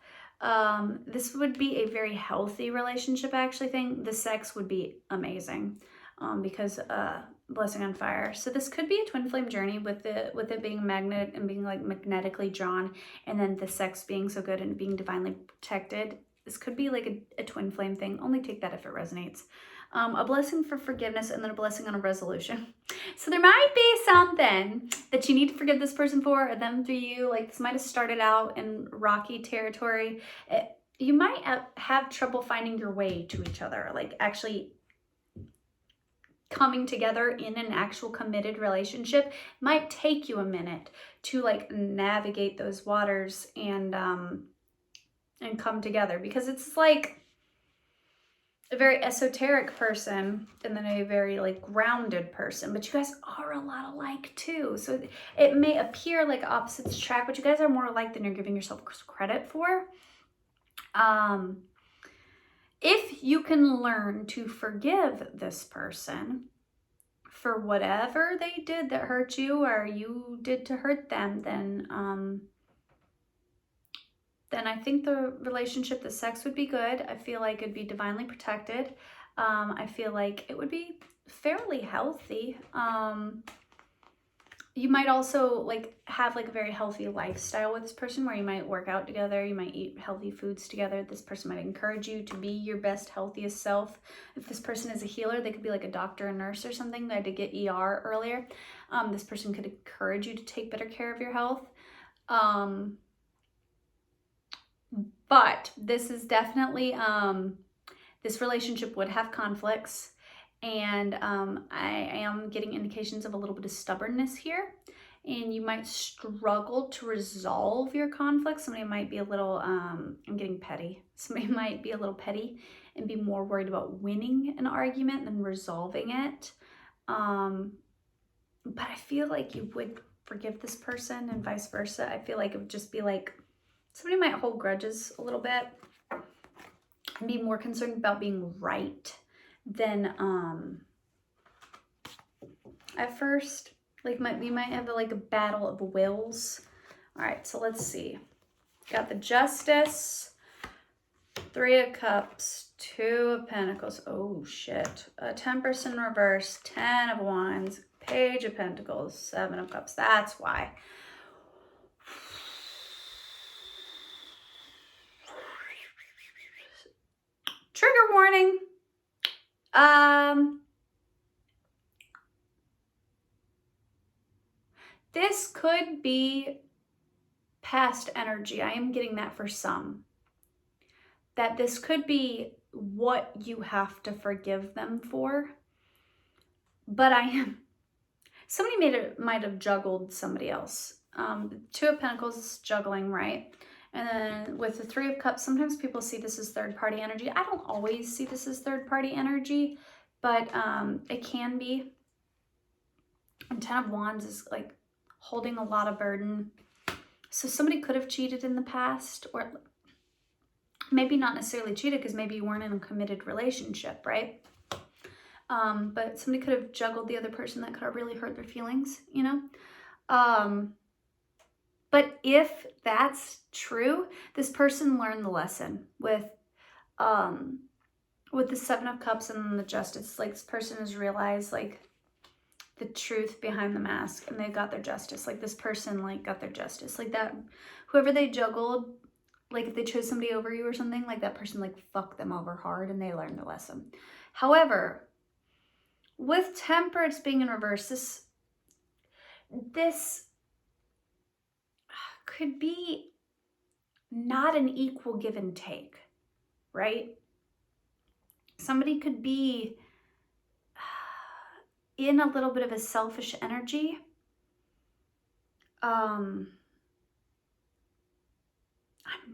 This would be a very healthy relationship, I actually think. The sex would be amazing because blessing on fire. So this could be a twin flame journey with it being a magnet and being like magnetically drawn, and then the sex being so good and being divinely protected. This could be like a twin flame thing. Only take that if it resonates. A blessing for forgiveness, and then a blessing on a resolution. So there might be something that you need to forgive this person for, or them through you. Like this might have started out in rocky territory. You might have trouble finding your way to each other, like actually coming together in an actual committed relationship. Might take you a minute to like navigate those waters and come together, because it's like a very esoteric person and then a very like grounded person, but you guys are a lot alike too. So it may appear like opposites attract, but you guys are more alike than you're giving yourself credit for. If you can learn to forgive this person for whatever they did that hurt you, or you did to hurt them, then I think the relationship, the sex would be good. I feel like it'd be divinely protected. I feel like it would be fairly healthy. You might also like have like a very healthy lifestyle with this person, where you might work out together, you might eat healthy foods together. This person might encourage you to be your best, healthiest self. If this person is a healer, they could be like a doctor, a nurse or something. I did get ER earlier. This person could encourage you to take better care of your health. But this is definitely, this relationship would have conflicts, and I am getting indications of a little bit of stubbornness here, and you might struggle to resolve your conflicts. Somebody might be a little, I'm getting petty. Somebody might be a little petty and be more worried about winning an argument than resolving it. But I feel like you would forgive this person, and vice versa. I feel like it would just be like, somebody might hold grudges a little bit and be more concerned about being right than at first. Like we might have like a battle of wills. All right, so let's see. Got the Justice, 3 of Cups, 2 of Pentacles. Oh shit. Temperance in reverse, 10 of Wands, Page of Pentacles, 7 of Cups. That's why. Trigger warning. This could be past energy. I am getting that for some. That this could be what you have to forgive them for. But somebody might have juggled somebody else. 2 of Pentacles is juggling, right? And then with the 3 of Cups, sometimes people see this as third-party energy. I don't always see this as third-party energy, but it can be. And 10 of Wands is like holding a lot of burden. So somebody could have cheated in the past, or maybe not necessarily cheated because maybe you weren't in a committed relationship, right? But somebody could have juggled the other person that could have really hurt their feelings, you know? But if that's true, this person learned the lesson with the 7 of Cups and then the Justice. Like this person has realized like the truth behind the mask, and they got their justice. Like this person like got their justice. Like that, whoever they juggled, like if they chose somebody over you or something, like that person like fucked them over hard and they learned the lesson. However, with Temperance being in reverse, this could be not an equal give and take, right? Somebody could be in a little bit of a selfish energy. I'm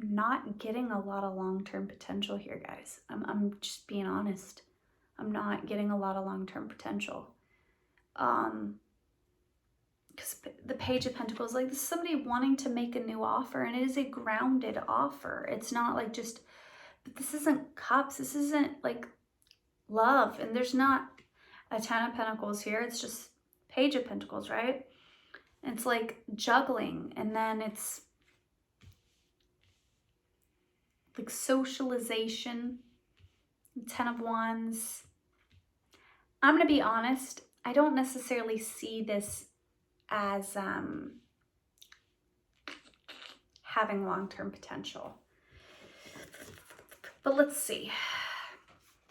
not getting a lot of long-term potential here, guys. I'm just being honest. I'm not getting a lot of long-term potential. Because the Page of Pentacles, like this is somebody wanting to make a new offer, and it is a grounded offer. It's not like just, but this isn't Cups. This isn't like love, and there's not a 10 of Pentacles here. It's just Page of Pentacles, right? And it's like juggling, and then it's like socialization. 10 of Wands. I'm gonna be honest, I don't necessarily see this as having long-term potential. But let's see.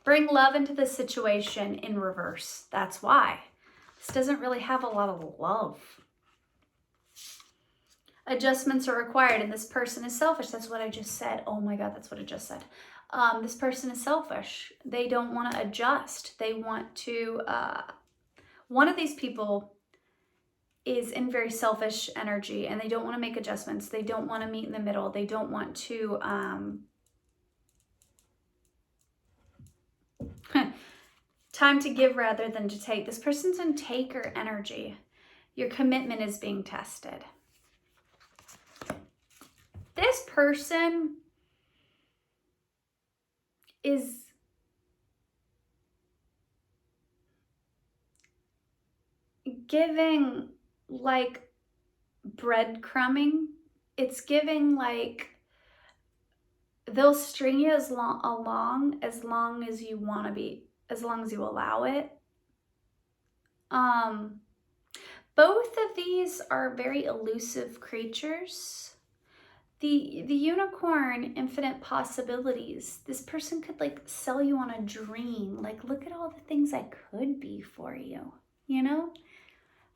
Bring love into the situation in reverse. That's why. This doesn't really have a lot of love. Adjustments are required, and this person is selfish. That's what I just said. Oh my God, that's what I just said. This person is selfish. They don't want to adjust. They want to, one of these people is in very selfish energy, and they don't want to make adjustments. They don't want to meet in the middle. They don't want to, time to give rather than to take. This person's in taker energy. Your commitment is being tested. This person is giving like breadcrumbing. It's giving like they'll string you along as long as you want to be, as long as you allow it. Both of these are very elusive creatures. The unicorn, infinite possibilities. This person could like sell you on a dream. Like, look at all the things I could be for you, you know?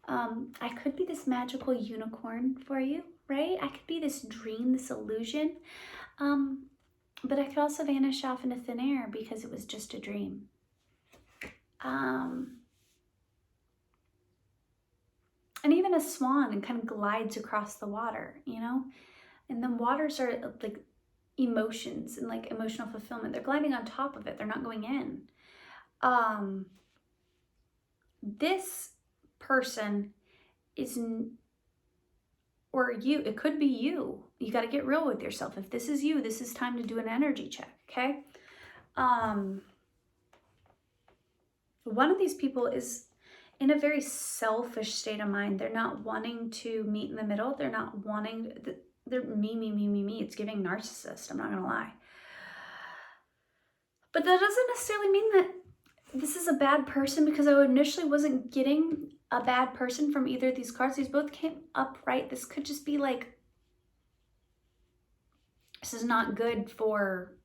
I could be this magical unicorn for you, right? I could be this dream, this illusion. But I could also vanish off into thin air because it was just a dream. And even a swan kind of glides across the water, you know? And then waters are like emotions and like emotional fulfillment. They're gliding on top of it. They're not going in. This person is, or you, it could be you. You got to get real with yourself. If this is you, this is time to do an energy check, okay? One of these people is in a very selfish state of mind. They're not wanting to meet in the middle. They're not wanting, they're me. It's giving narcissist, I'm not gonna lie. But that doesn't necessarily mean that this is a bad person, because I initially wasn't getting a bad person from either of these cards. These both came upright. This could just be like, this is not good for,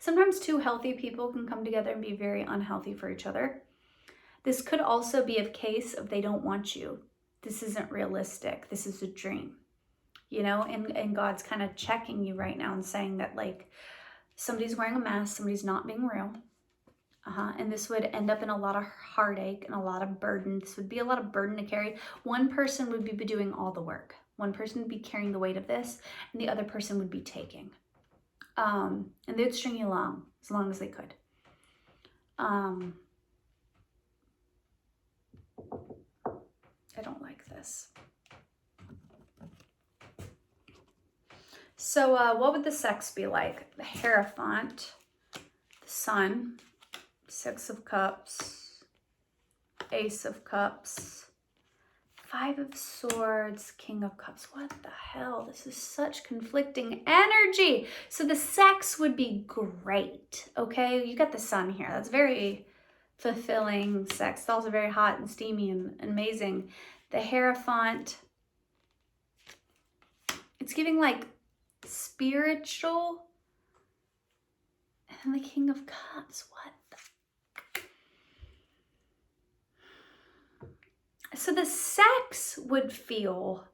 sometimes two healthy people can come together and be very unhealthy for each other. This could also be a case of they don't want you. This isn't realistic. This is a dream, you know, and God's kind of checking you right now and saying that like somebody's wearing a mask, somebody's not being real. And this would end up in a lot of heartache and a lot of burden. This would be a lot of burden to carry. One person would be doing all the work. One person would be carrying the weight of this, and the other person would be taking. And they'd string you along as long as they could. I don't like this. So what would the sex be like? The Hierophant, the Sun, Six of Cups, Ace of Cups, Five of Swords, King of Cups. What the hell? This is such conflicting energy. So the sex would be great, okay? You got the Sun here. That's very fulfilling sex. It's also very hot and steamy and amazing. The Hierophant, it's giving like spiritual. And the King of Cups, what the? So the sex would feel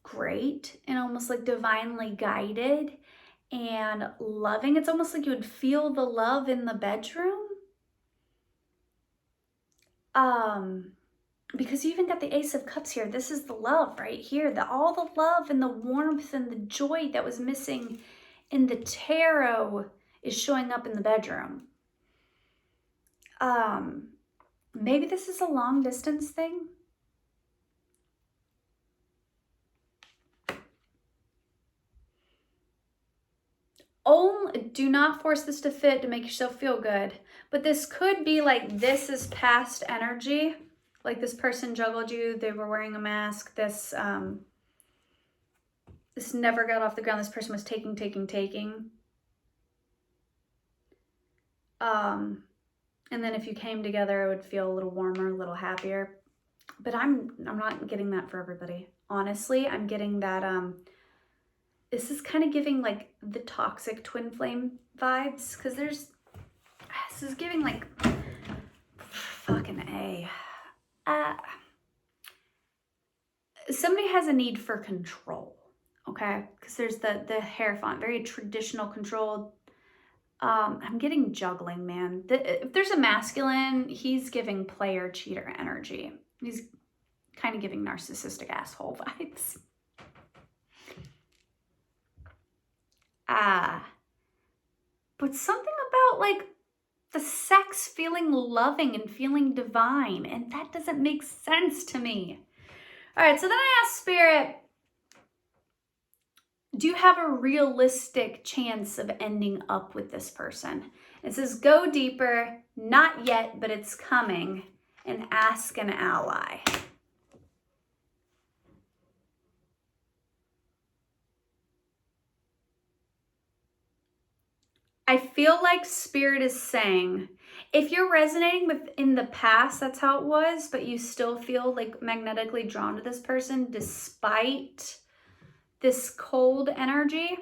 great and almost like divinely guided and loving. It's almost like you would feel the love in the bedroom. Because you even got the Ace of Cups here. This is the love right here. All the love and the warmth and the joy that was missing in the tarot is showing up in the bedroom. Maybe this is a long distance thing. Do not force this to fit to make yourself feel good. But this could be like, this is past energy. Like this person juggled you. They were wearing a mask. This never got off the ground. This person was taking. And then if you came together, it would feel a little warmer, a little happier. But I'm not getting that for everybody. Honestly, I'm getting that, this is kind of giving like the toxic twin flame vibes, because this is giving like fucking A. Somebody has a need for control, okay? Because there's the hair font, very traditional control. I'm getting juggling, man. If there's a masculine, he's giving player cheater energy. He's kind of giving narcissistic asshole vibes. But something about like the sex feeling loving and feeling divine, and that doesn't make sense to me. All right, so then I asked Spirit, do you have a realistic chance of ending up with this person? It says, go deeper, not yet, but it's coming, and ask an ally. I feel like Spirit is saying, if you're resonating with in the past, that's how it was, but you still feel like magnetically drawn to this person despite this cold energy,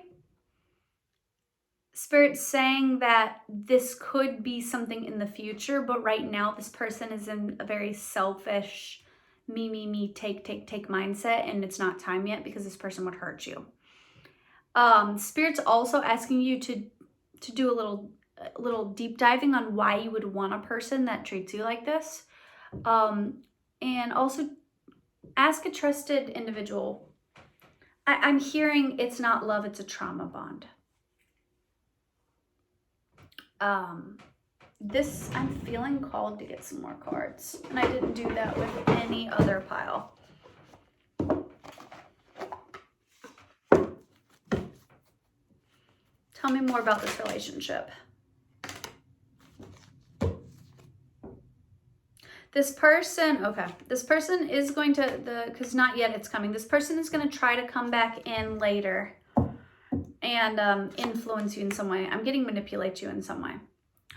Spirit's saying that this could be something in the future, but right now this person is in a very selfish, me, take mindset, and it's not time yet because this person would hurt you. Spirit's also asking you to do a little deep diving on why you would want a person that treats you like this. And also ask a trusted individual. I'm hearing it's not love, it's a trauma bond. This, I'm feeling called to get some more cards, and I didn't do that with any other pile. Tell me more about this relationship. This person, okay, this person is going to, because not yet, it's coming. This person is going to try to come back in later and influence you in some way. I'm getting manipulate you in some way.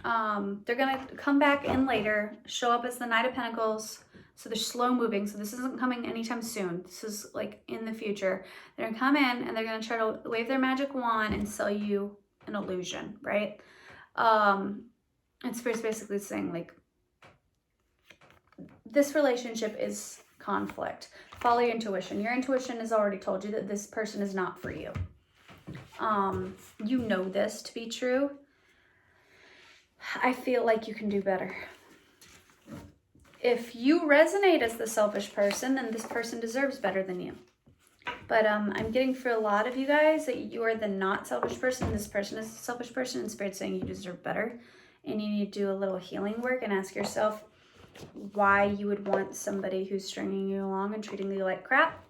They're going to come back in later, show up as the Knight of Pentacles. So they're slow moving. So this isn't coming anytime soon. This is like in the future. They're going to come in and they're going to try to wave their magic wand and sell you an illusion, right? And Spirit's basically saying like, this relationship is conflict. Follow your intuition. Your intuition has already told you that this person is not for you. You know this to be true. I feel like you can do better. If you resonate as the selfish person, then this person deserves better than you. But I'm getting for a lot of you guys that you are the not selfish person. This person is the selfish person, and Spirit's saying you deserve better. And you need to do a little healing work and ask yourself why you would want somebody who's stringing you along and treating you like crap.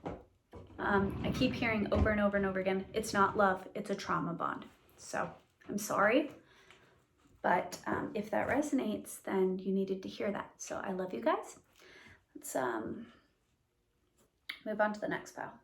I keep hearing over and over and over again, it's not love, it's a trauma bond. So I'm sorry. But if that resonates, then you needed to hear that. So I love you guys. Let's move on to the next pile.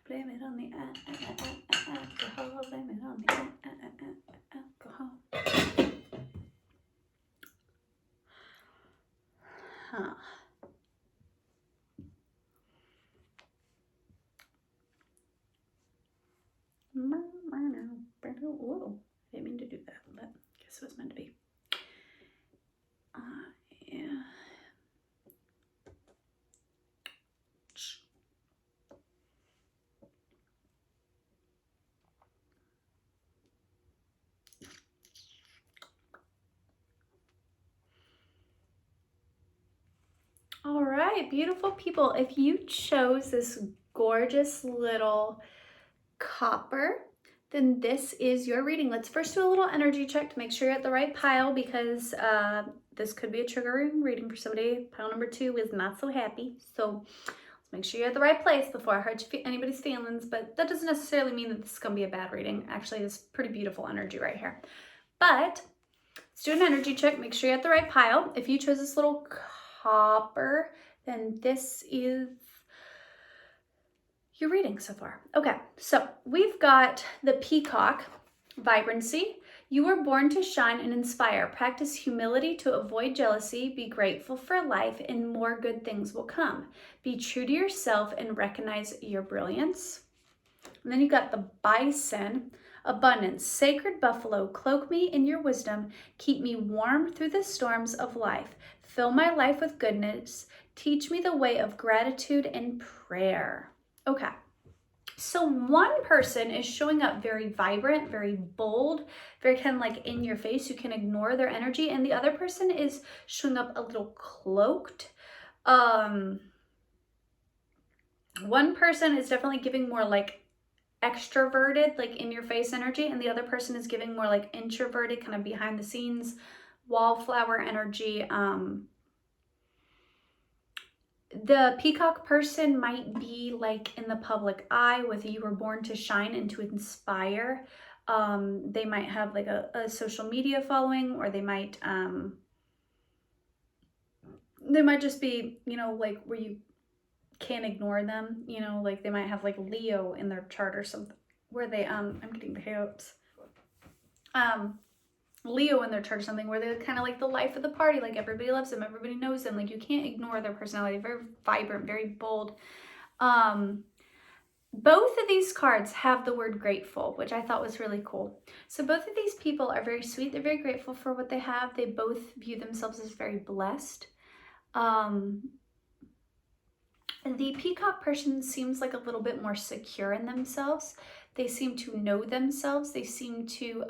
Blame it on the alcohol. Blame it on the alcohol. Huh. Whoa, I didn't mean to do that, but I guess it was meant to be. Yeah. right, beautiful people. If you chose this gorgeous little copper, then this is your reading. Let's first do a little energy check to make sure you're at the right pile, because this could be a triggering reading for somebody. Pile number 2 is not so happy. So let's make sure you're at the right place before I hurt anybody's feelings. But that doesn't necessarily mean that this is going to be a bad reading. Actually, it's pretty beautiful energy right here. But let's do an energy check. Make sure you're at the right pile. If you chose this little copper, then this is your reading so far. Okay, so we've got the peacock, vibrancy. You were born to shine and inspire. Practice humility to avoid jealousy. Be grateful for life, and more good things will come. Be true to yourself and recognize your brilliance. And then you got the bison, abundance. Sacred buffalo, cloak me in your wisdom. Keep me warm through the storms of life. Fill my life with goodness. Teach me the way of gratitude and prayer. Okay, so one person is showing up very vibrant, very bold, very kind of like in your face. You can ignore their energy. And the other person is showing up a little cloaked. One person is definitely giving more like extroverted, like in your face energy, and the other person is giving more like introverted, kind of behind the scenes, wallflower energy. The peacock person might be like in the public eye with you were born to shine and to inspire. They might have like a social media following, or they might just be, you know, like where you can't ignore them, you know, like they might have like Leo in their chart or something, where they I'm getting the hiccups. Leo in their chart or something, where they're kind of like the life of the party, like everybody loves them, everybody knows them, like you can't ignore their personality, very vibrant, very bold. Both of these cards have the word grateful, which I thought was really cool. So both of these people are very sweet, they're very grateful for what they have, they both view themselves as very blessed. The peacock person seems like a little bit more secure in themselves. They seem to know themselves. They seem to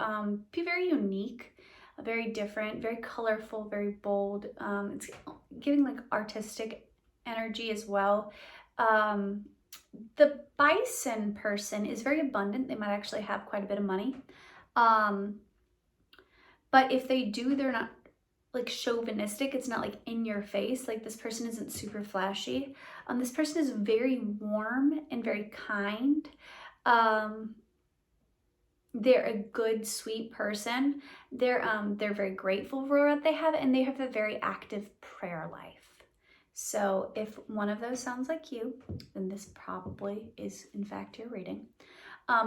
be very unique, very different, very colorful, very bold. It's giving like artistic energy as well. The bison person is very abundant. They might actually have quite a bit of money. But if they do, they're not like chauvinistic. It's not like in your face. Like this person isn't super flashy. This person is very warm and very kind. They're a good, sweet person. They're very grateful for what they have, and they have a very active prayer life. So if one of those sounds like you, then this probably is in fact your reading.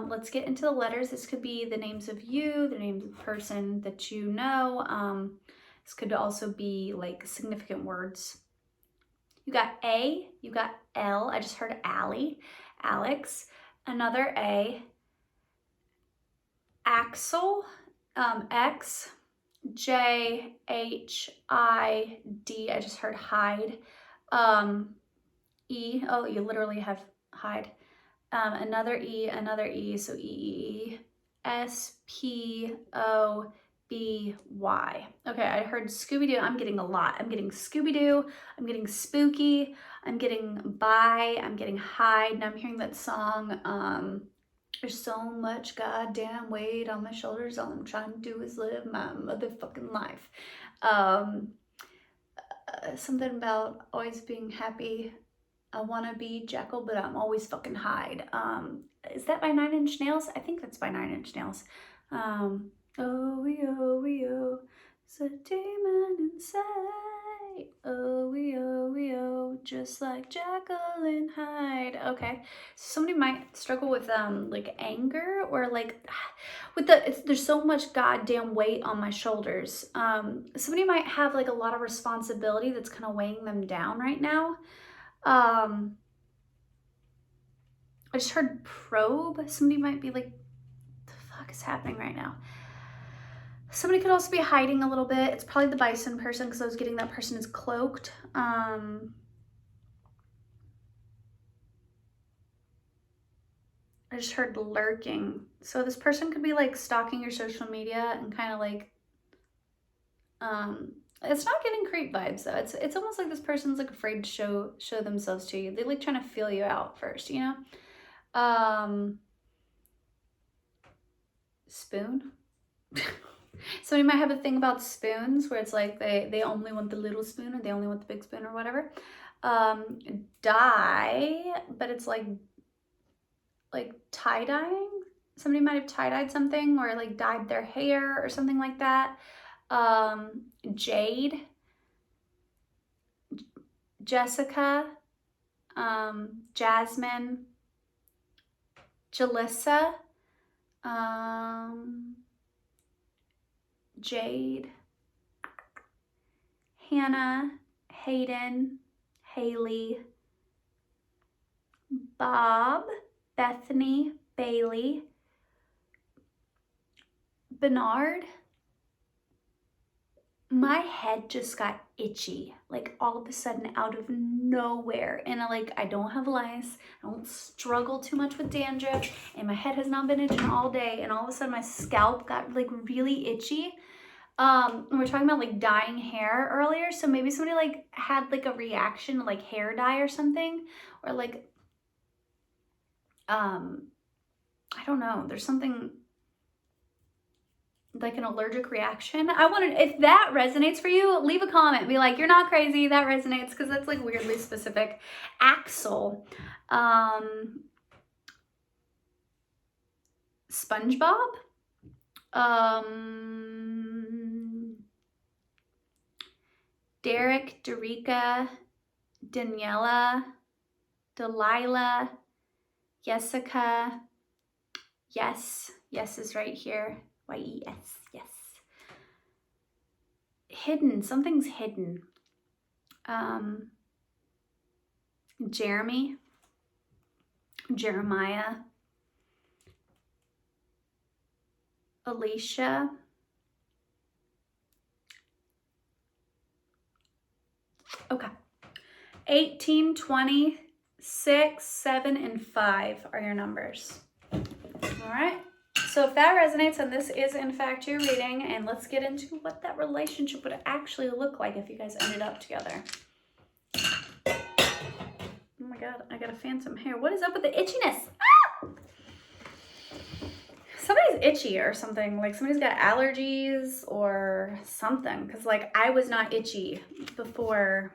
Let's get into the letters. This could be the names of you, the names of the person that you know. This could also be like significant words. You got A, you got L. I just heard Allie, Alex, another A, Axel, X, J, H, I, D. I just heard hide. E, oh, you literally have hide. Another E, so E, S, P, O, B-Y. Okay, I heard Scooby-Doo. I'm getting a lot. I'm getting Scooby-Doo. I'm getting spooky. I'm getting bye. I'm getting hide. Now I'm hearing that song. There's so much goddamn weight on my shoulders. All I'm trying to do is live my motherfucking life. Something about always being happy. I want to be Jekyll, but I'm always fucking Hyde. Is that by 9 Inch Nails? I think that's by 9 Inch Nails. Oh, we oh, it's a demon inside. Oh, we oh, just like Jekyll and Hyde. Okay, so somebody might struggle with like anger, or like with there's so much goddamn weight on my shoulders. Somebody might have like a lot of responsibility that's kind of weighing them down right now. I just heard probe. Somebody might be like, what the fuck is happening right now? Somebody could also be hiding a little bit. It's probably the bison person, because I was getting that person is cloaked. I just heard lurking. So this person could be like stalking your social media and kind of like It's not giving creep vibes though. It's almost like this person's like afraid to show themselves to you. They like trying to feel you out first, you know? Spoon. Somebody might have a thing about spoons where it's like they only want the little spoon or they only want the big spoon or whatever. Dye, but it's like tie-dyeing. Somebody might have tie-dyed something or like dyed their hair or something like that. Jade, Jessica, Jasmine, Jalissa, Jade, Hannah, Hayden, Haley, Bob, Bethany, Bailey, Bernard. My head just got itchy, like all of a sudden out of nowhere. And I don't have lice, I don't struggle too much with dandruff, and my head has not been itching all day. And all of a sudden my scalp got like really itchy. We were talking about like dyeing hair earlier. So maybe somebody like had like a reaction to like hair dye or something, or like, I don't know, there's something like an allergic reaction. I wanted, if that resonates for you, leave a comment, be like, you're not crazy, that resonates, because that's like weirdly specific. Axel, SpongeBob, Derek, Derica, Daniela, Delilah, Jessica, yes is right here, Y-E-S, yes. Hidden, something's hidden. Jeremy, Jeremiah, Alicia, okay. 18, 20, 6, 7, and 5 are your numbers. All right. So if that resonates, and this is in fact your reading, and let's get into what that relationship would actually look like if you guys ended up together. Oh my God, I got a phantom hair. What is up with the itchiness? Ah! Somebody's itchy or something. Like somebody's got allergies or something. Because like I was not itchy before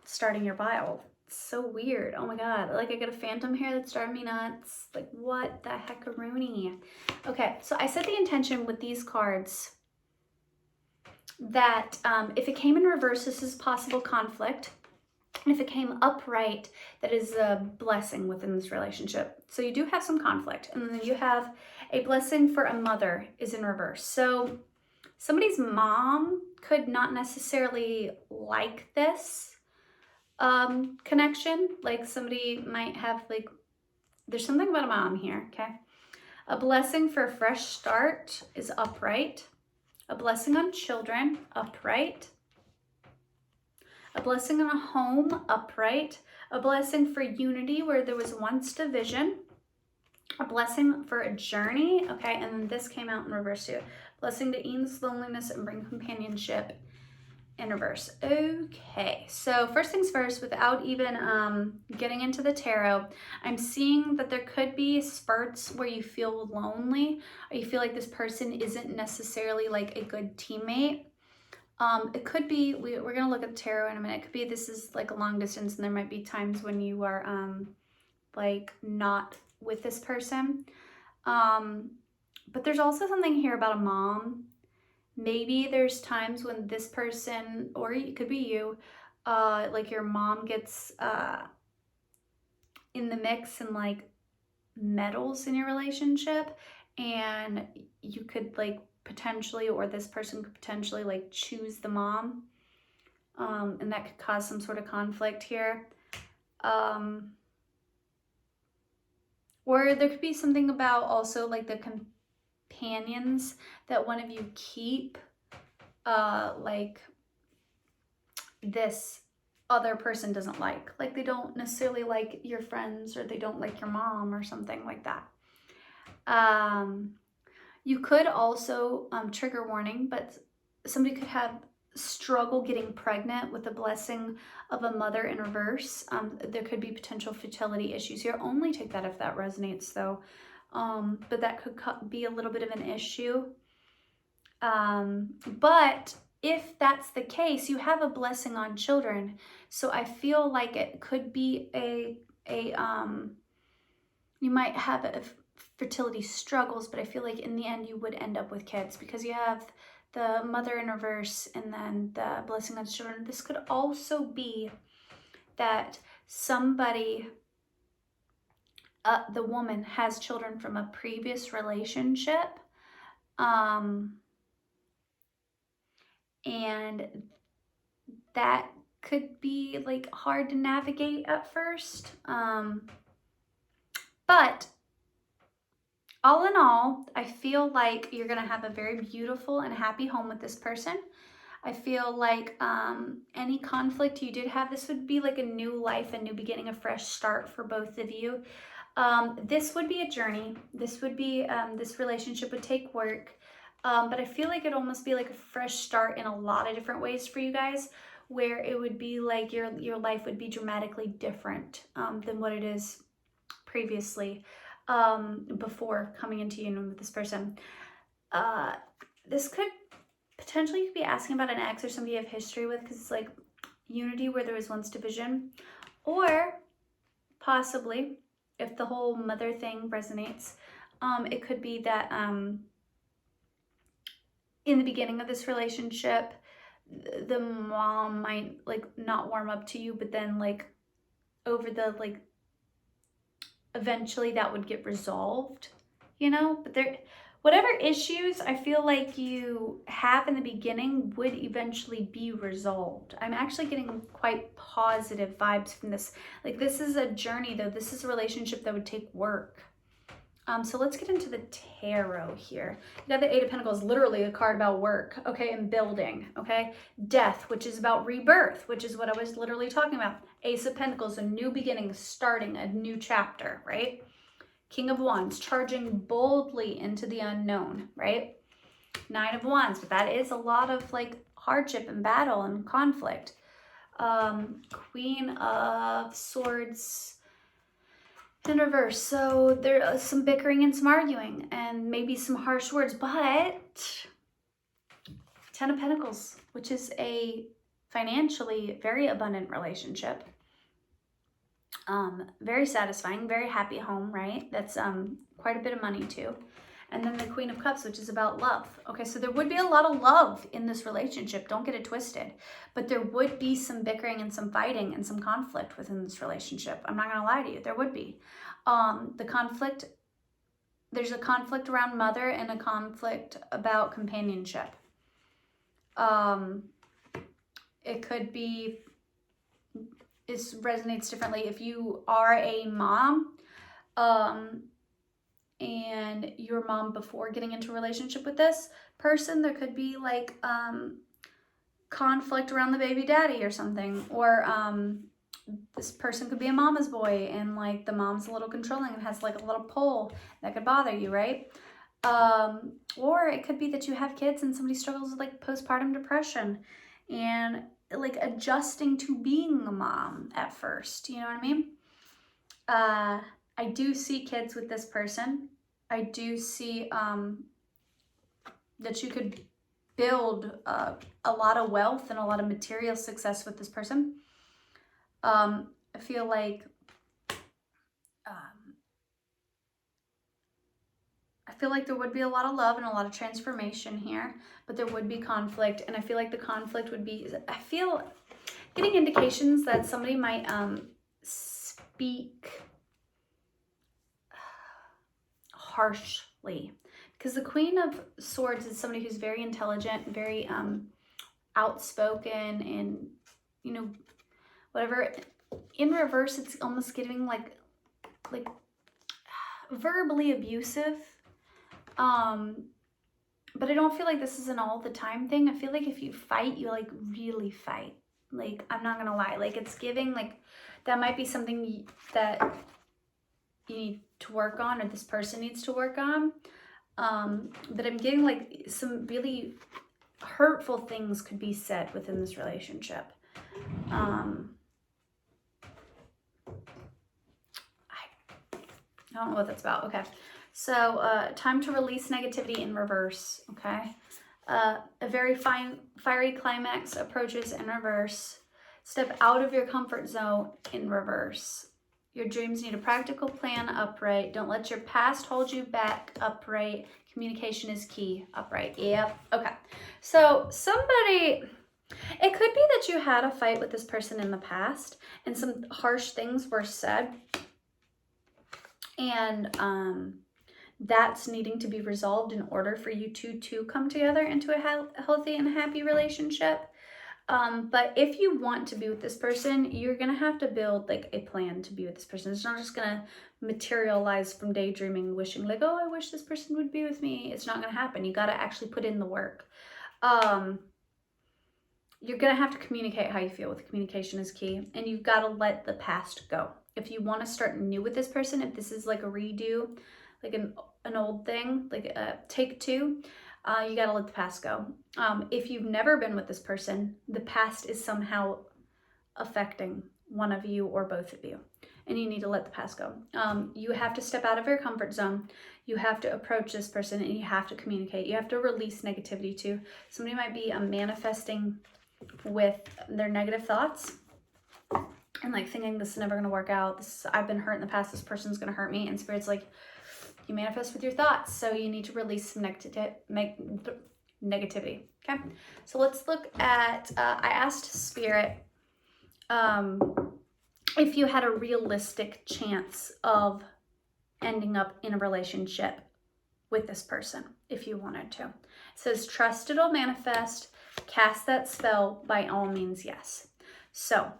starting your bio. It's so weird. Oh my God. Like I got a phantom hair that's driving me nuts. Like what the heckaroonie? Okay, so I set the intention with these cards that if it came in reverse, this is possible conflict. And if it came upright, that is a blessing within this relationship. So you do have some conflict. And then you have a blessing for a mother is in reverse. So somebody's mom could not necessarily like this connection. Like somebody might have like, there's something about a mom here, okay? A blessing for a fresh start is upright. A blessing on children, upright. A blessing on a home, upright. A blessing for unity where there was once division. A blessing for a journey, okay, and then this came out in reverse too. Blessing to ease loneliness and bring companionship in reverse. Okay, so first things first, without even getting into the tarot, I'm seeing that there could be spurts where you feel lonely, or you feel like this person isn't necessarily like a good teammate. It could be, we're gonna look at the tarot in a minute. It could be this is like a long distance and there might be times when you are like not with this person. But there's also something here about a mom. Maybe there's times when this person, or it could be you, like your mom gets in the mix and like meddles in your relationship, and you could like potentially, or this person could potentially like choose the mom, and that could cause some sort of conflict here. Or there could be something about also like the companions that one of you keep, like this other person doesn't like they don't necessarily like your friends, or they don't like your mom or something like that. You could also, trigger warning, but somebody could have struggle getting pregnant with the blessing of a mother in reverse. There could be potential fertility issues here. Only take that if that resonates though. But that could be a little bit of an issue. But if that's the case, you have a blessing on children. So I feel like it could be you might have fertility struggles, but I feel like in the end you would end up with kids because you have the mother in reverse and then the blessing on children. This could also be that somebody, the woman, has children from a previous relationship. And that could be like hard to navigate at first. But all in all, I feel like you're gonna have a very beautiful and happy home with this person. I feel like any conflict you did have, this would be like a new life, a new beginning, a fresh start for both of you. This would be a journey. This would be, this relationship would take work. But I feel like it'd almost be like a fresh start in a lot of different ways for you guys, where it would be like your life would be dramatically different than what it is previously, before coming into union with this person. This could potentially be asking about an ex or somebody you have history with, because it's like unity where there was once division. Or possibly, if the whole mother thing resonates, it could be that in the beginning of this relationship, the mom might like not warm up to you, but then like over the like eventually that would get resolved, you know. But there, whatever issues I feel like you have in the beginning would eventually be resolved. I'm actually getting quite positive vibes from this. Like, this is a journey though. This is a relationship that would take work. So let's get into the tarot here. You got the Eight of Pentacles, literally a card about work, okay, and building, okay? Death, which is about rebirth, which is what I was literally talking about. Ace of Pentacles, a new beginning, starting a new chapter, right? King of Wands, charging boldly into the unknown, right? Nine of Wands, but that is a lot of like hardship and battle and conflict. Queen of Swords in reverse. So there is some bickering and some arguing and maybe some harsh words, but Ten of Pentacles, which is a financially very abundant relationship. Very satisfying, very happy home, right? That's quite a bit of money too. And then the Queen of Cups, which is about love. Okay, so there would be a lot of love in this relationship. Don't get it twisted. But there would be some bickering and some fighting and some conflict within this relationship. I'm not going to lie to you. There would be. The conflict, there's a conflict around mother and a conflict about companionship. It could be, it resonates differently. If you are a mom, and your mom before getting into a relationship with this person, there could be like conflict around the baby daddy or something, or this person could be a mama's boy and like the mom's a little controlling and has like a little pull that could bother you, right? Or it could be that you have kids and somebody struggles with like postpartum depression and like adjusting to being a mom at first, you know what I mean? I do see kids with this person. I do see that you could build a lot of wealth and a lot of material success with this person. I feel like there would be a lot of love and a lot of transformation here, but there would be conflict, and I feel like the conflict would be, I feel getting indications that somebody might speak harshly, because the Queen of Swords is somebody who's very intelligent, very outspoken, and you know, whatever. In reverse, it's almost giving like verbally abusive. But I don't feel like this is an all the time thing. I feel like if you fight, you like really fight. Like, I'm not gonna lie, like it's giving like that might be something that you need to work on, or this person needs to work on. But I'm getting like some really hurtful things could be said within this relationship. I don't know what that's about. Okay. So time to release negativity in reverse. Okay. A very fiery climax approaches in reverse. Step out of your comfort zone in reverse. Your dreams need a practical plan, upright. Don't let your past hold you back, upright. Communication is key, upright. Yep. Okay. So somebody, it could be that you had a fight with this person in the past and some harsh things were said. And that's needing to be resolved in order for you to come together into a healthy and happy relationship. But if you want to be with this person, you're going to have to build like a plan to be with this person. It's not just going to materialize from daydreaming, wishing like, oh, I wish this person would be with me. It's not going to happen. You got to actually put in the work. You're going to have to communicate how you feel. With communication is key. And you've got to let the past go. If you want to start new with this person, if this is like a redo, like an old thing, like a take two, you got to let the past go. If you've never been with this person, the past is somehow affecting one of you or both of you, and you need to let the past go. You have to step out of your comfort zone. You have to approach this person and you have to communicate. You have to release negativity too. Somebody might be manifesting with their negative thoughts and like thinking this is never going to work out. I've been hurt in the past. This person's going to hurt me. And Spirit's like, you manifest with your thoughts. So you need to release some negativity. Okay. So let's look at, I asked Spirit, if you had a realistic chance of ending up in a relationship with this person, if you wanted to. It says, trust it'll manifest, cast that spell, by all means, yes. So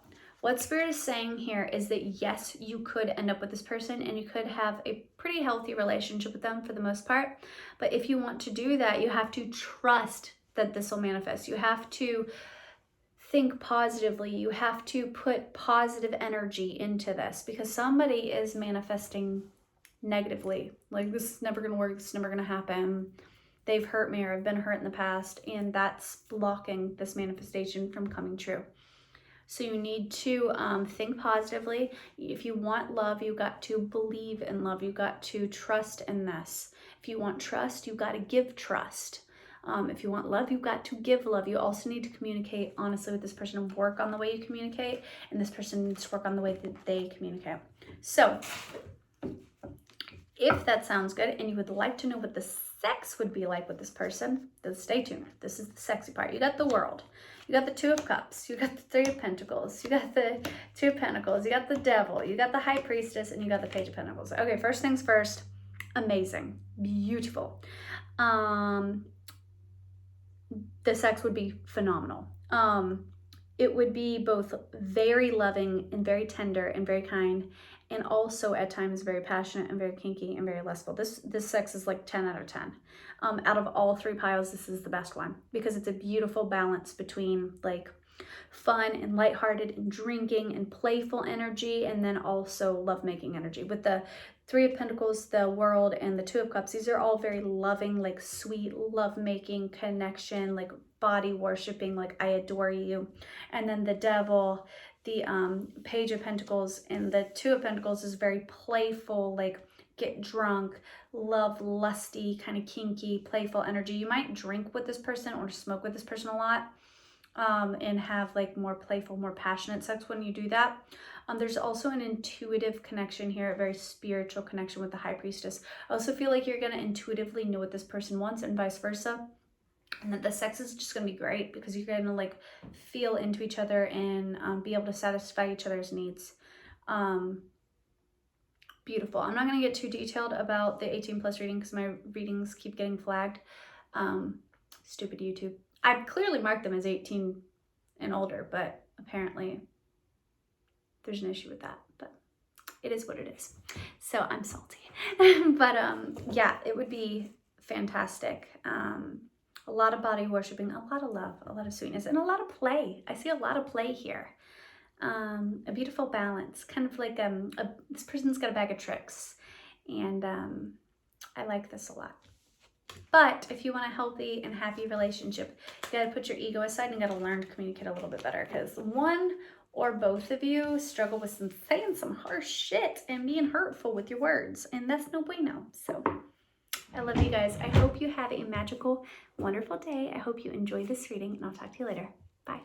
what Spirit is saying here is that yes, you could end up with this person and you could have a pretty healthy relationship with them for the most part. But if you want to do that, you have to trust that this will manifest. You have to think positively. You have to put positive energy into this, because somebody is manifesting negatively. Like, this is never going to work. This is never going to happen. They've hurt me or I've been hurt in the past, and that's blocking this manifestation from coming true. So you need to think positively. If you want love, you got to believe in love. You got to trust in this. If you want trust, you got to give trust. If you want love, you've got to give love. You also need to communicate honestly with this person and work on the way you communicate. And this person needs to work on the way that they communicate. So if that sounds good and you would like to know what the sex would be like with this person, then stay tuned. This is the sexy part. You got the World. You got the Two of Cups. You got the Three of Pentacles. You got the Two of Pentacles. You got the Devil. You got the High Priestess. And you got the Page of Pentacles. Okay, first things first. Amazing. Beautiful. The sex would be phenomenal. It would be both very loving and very tender and very kind, and also at times very passionate and very kinky and very lustful. This sex is like 10 out of 10. Out of all three piles, this is the best one, because it's a beautiful balance between like fun and lighthearted and drinking and playful energy, and then also lovemaking energy. With the Three of Pentacles, the World, and the Two of Cups, these are all very loving, like sweet lovemaking connection, like body worshiping, like I adore you. And then the Devil, the Page of Pentacles, and the Two of Pentacles is very playful, like get drunk, love, lusty, kind of kinky, playful energy. You might drink with this person or smoke with this person a lot. And have like more playful, more passionate sex when you do that. There's also an intuitive connection here, a very spiritual connection with the High Priestess. I also feel like you're going to intuitively know what this person wants and vice versa. And that the sex is just going to be great because you're going to like feel into each other and be able to satisfy each other's needs. Beautiful. I'm not going to get too detailed about the 18 plus reading because my readings keep getting flagged. Stupid YouTube. I've clearly marked them as 18 and older, but apparently there's an issue with that, but it is what it is. So I'm salty. But yeah, it would be fantastic. A lot of body worshiping, a lot of love, a lot of sweetness, and a lot of play. I see a lot of play here. A beautiful balance, kind of like this person's got a bag of tricks, and I like this a lot. But if you want a healthy and happy relationship, you gotta put your ego aside and you gotta learn to communicate a little bit better, because one or both of you struggle with saying some harsh shit and being hurtful with your words, and that's no bueno. So I love you guys. I hope you have a magical, wonderful day. I hope you enjoyed this reading, and I'll talk to you later. Bye.